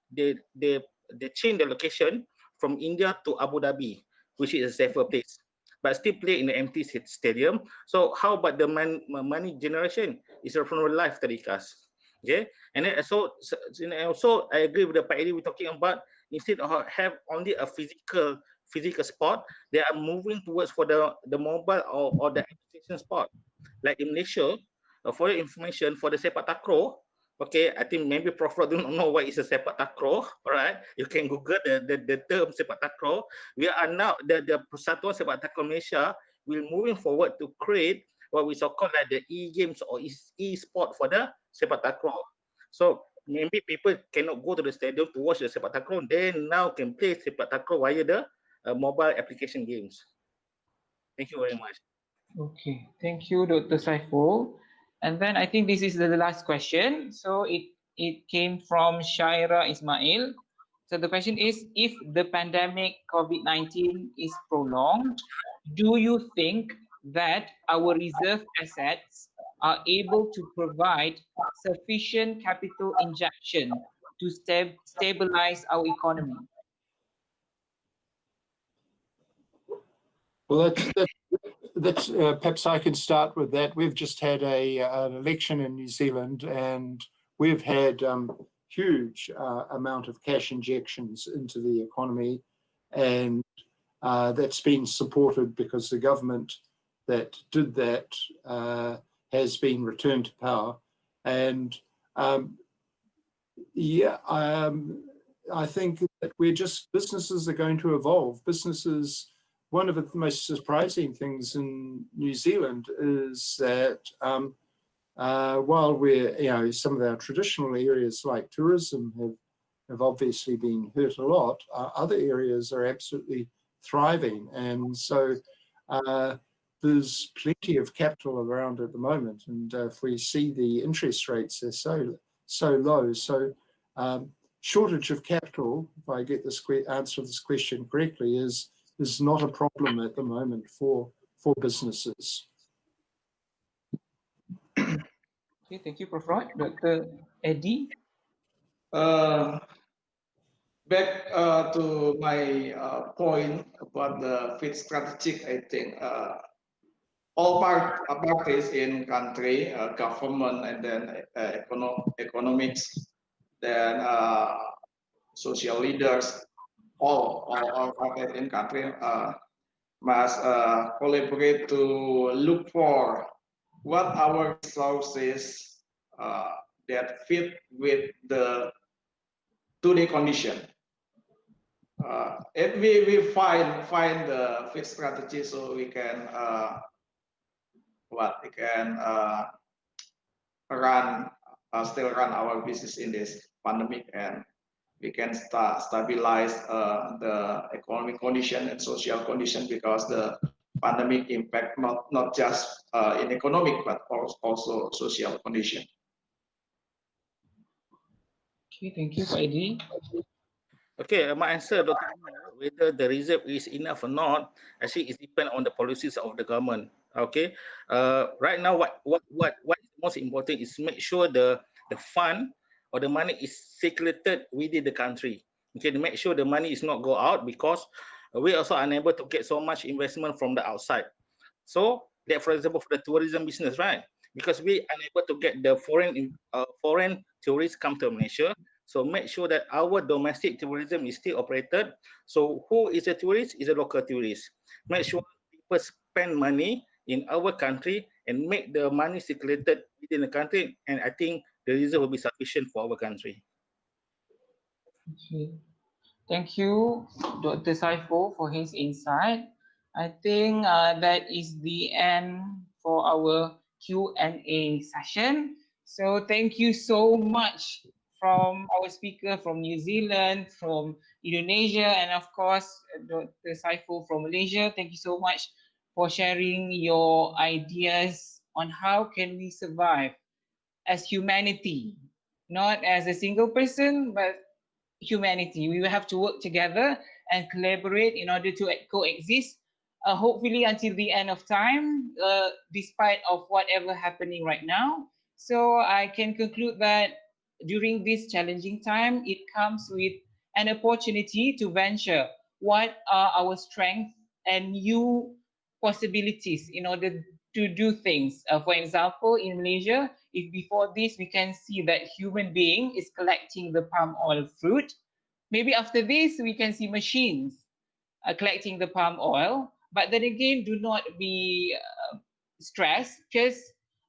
changed the location from India to Abu Dhabi, which is a safer place, but still play in the empty stadium. So how about the money generation? Is from a live telecast. Okay, and then also I agree with the Pak Edi we're talking about. Instead of have only a physical sport, they are moving towards for the mobile or the application sport. Like in Malaysia, for your information, for the sepak takraw, okay, I think maybe Prof Rod don't know what is a sepak takraw. All right, you can Google the term sepak takraw. We are now the Persatuan Sepak Takraw Malaysia will moving forward to create what we so called like the e-games or e-sport for the sepak takraw. So maybe people cannot go to the stadium to watch the sepak takraw. They now can play sepak takraw via the mobile application games. Thank you very much. Okay, thank you, Dr. Saiful. And then I think this is the last question. So it came from Shaira Ismail. So the question is, if the pandemic COVID-19 is prolonged, do you think that our reserve assets are able to provide sufficient capital injection to stabilize our economy? Well, that's perhaps I can start with that. We've just had an election in New Zealand, and we've had huge amount of cash injections into the economy, and that's been supported because the government that did that has been returned to power. And I think that businesses are going to evolve. One of the most surprising things in New Zealand is that while we're, some of our traditional areas like tourism have obviously been hurt a lot, other areas are absolutely thriving. And so there's plenty of capital around at the moment. And if we see the interest rates, they're so low. So shortage of capital, if I get this answer this question correctly, is not a problem at the moment for businesses. Okay, thank you, Prof. Rod. Dr. Edi? Back to my point about the fit strategic, I think all parties in country, government, and then economics, then social leaders, all parties in country must collaborate to look for what our resources that fit with the today condition. If we find the fit strategy, so we can still run our business in this pandemic, and we can stabilize the economic condition and social condition, because the pandemic impact not just in economic but also social condition. Okay, thank you, Pak Edi. Okay, my answer, Dr. whether the reserve is enough or not, actually it depends on the policies of the government. Okay, right now what is most important is make sure the fund or the money is circulated within the country. Okay, to make sure the money is not go out, because we also unable to get so much investment from the outside. So that, for example, for the tourism business, right? Because we unable to get the foreign tourists come to Malaysia. So make sure that our domestic tourism is still operated. So who is a tourist? Is a local tourist. Make sure people spend money in our country and make the money circulated within the country. And I think the reserve will be sufficient for our country. Okay. Thank you, Dr. Saiful, for his insight. I think that is the end for our Q&A session. So thank you so much from our speaker from New Zealand, from Indonesia, and of course, Dr. Saiful from Malaysia. Thank you so much for sharing your ideas on how can we survive as humanity, not as a single person, but humanity. We will have to work together and collaborate in order to coexist, hopefully until the end of time, despite of whatever happening right now. So I can conclude that during this challenging time, it comes with an opportunity to venture what are our strengths and new possibilities in order to do things. For example, in Malaysia, if before this we can see that human being is collecting the palm oil fruit, maybe after this we can see machines collecting the palm oil. But then again, do not be stressed, because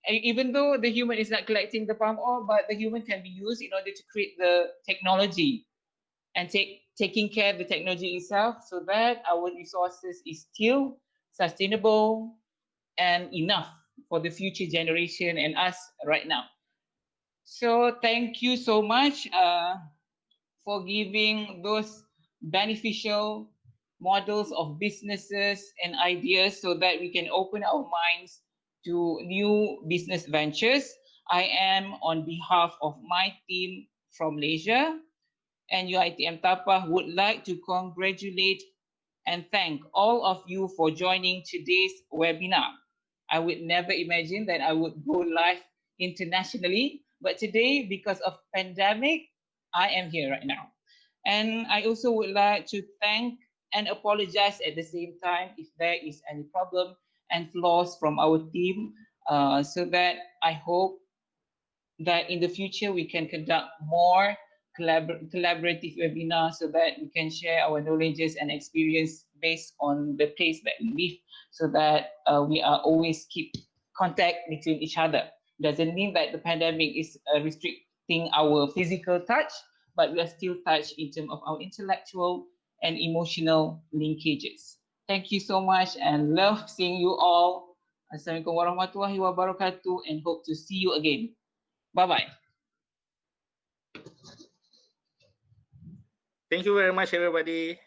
even though the human is not collecting the palm oil, but the human can be used in order to create the technology and taking care of the technology itself, so that our resources is still sustainable and enough for the future generation and us right now. So thank you so much for giving those beneficial models of businesses and ideas so that we can open our minds to new business ventures. I am on behalf of my team from Malaysia and UiTM Tapa would like to congratulate and thank all of you for joining today's webinar. I would never imagine that I would go live internationally, but today, because of pandemic, I am here right now. And I also would like to thank and apologize at the same time if there is any problem and flaws from our team, so that I hope that in the future we can conduct more collaborative webinars so that we can share our knowledges and experience based on the place that we live, so that we are always keep contact between each other. Doesn't mean that the pandemic is restricting our physical touch, but we are still touched in terms of our intellectual and emotional linkages. Thank you so much and love seeing you all. Assalamualaikum warahmatullahi wabarakatuh and hope to see you again. Bye-bye. Thank you very much, everybody.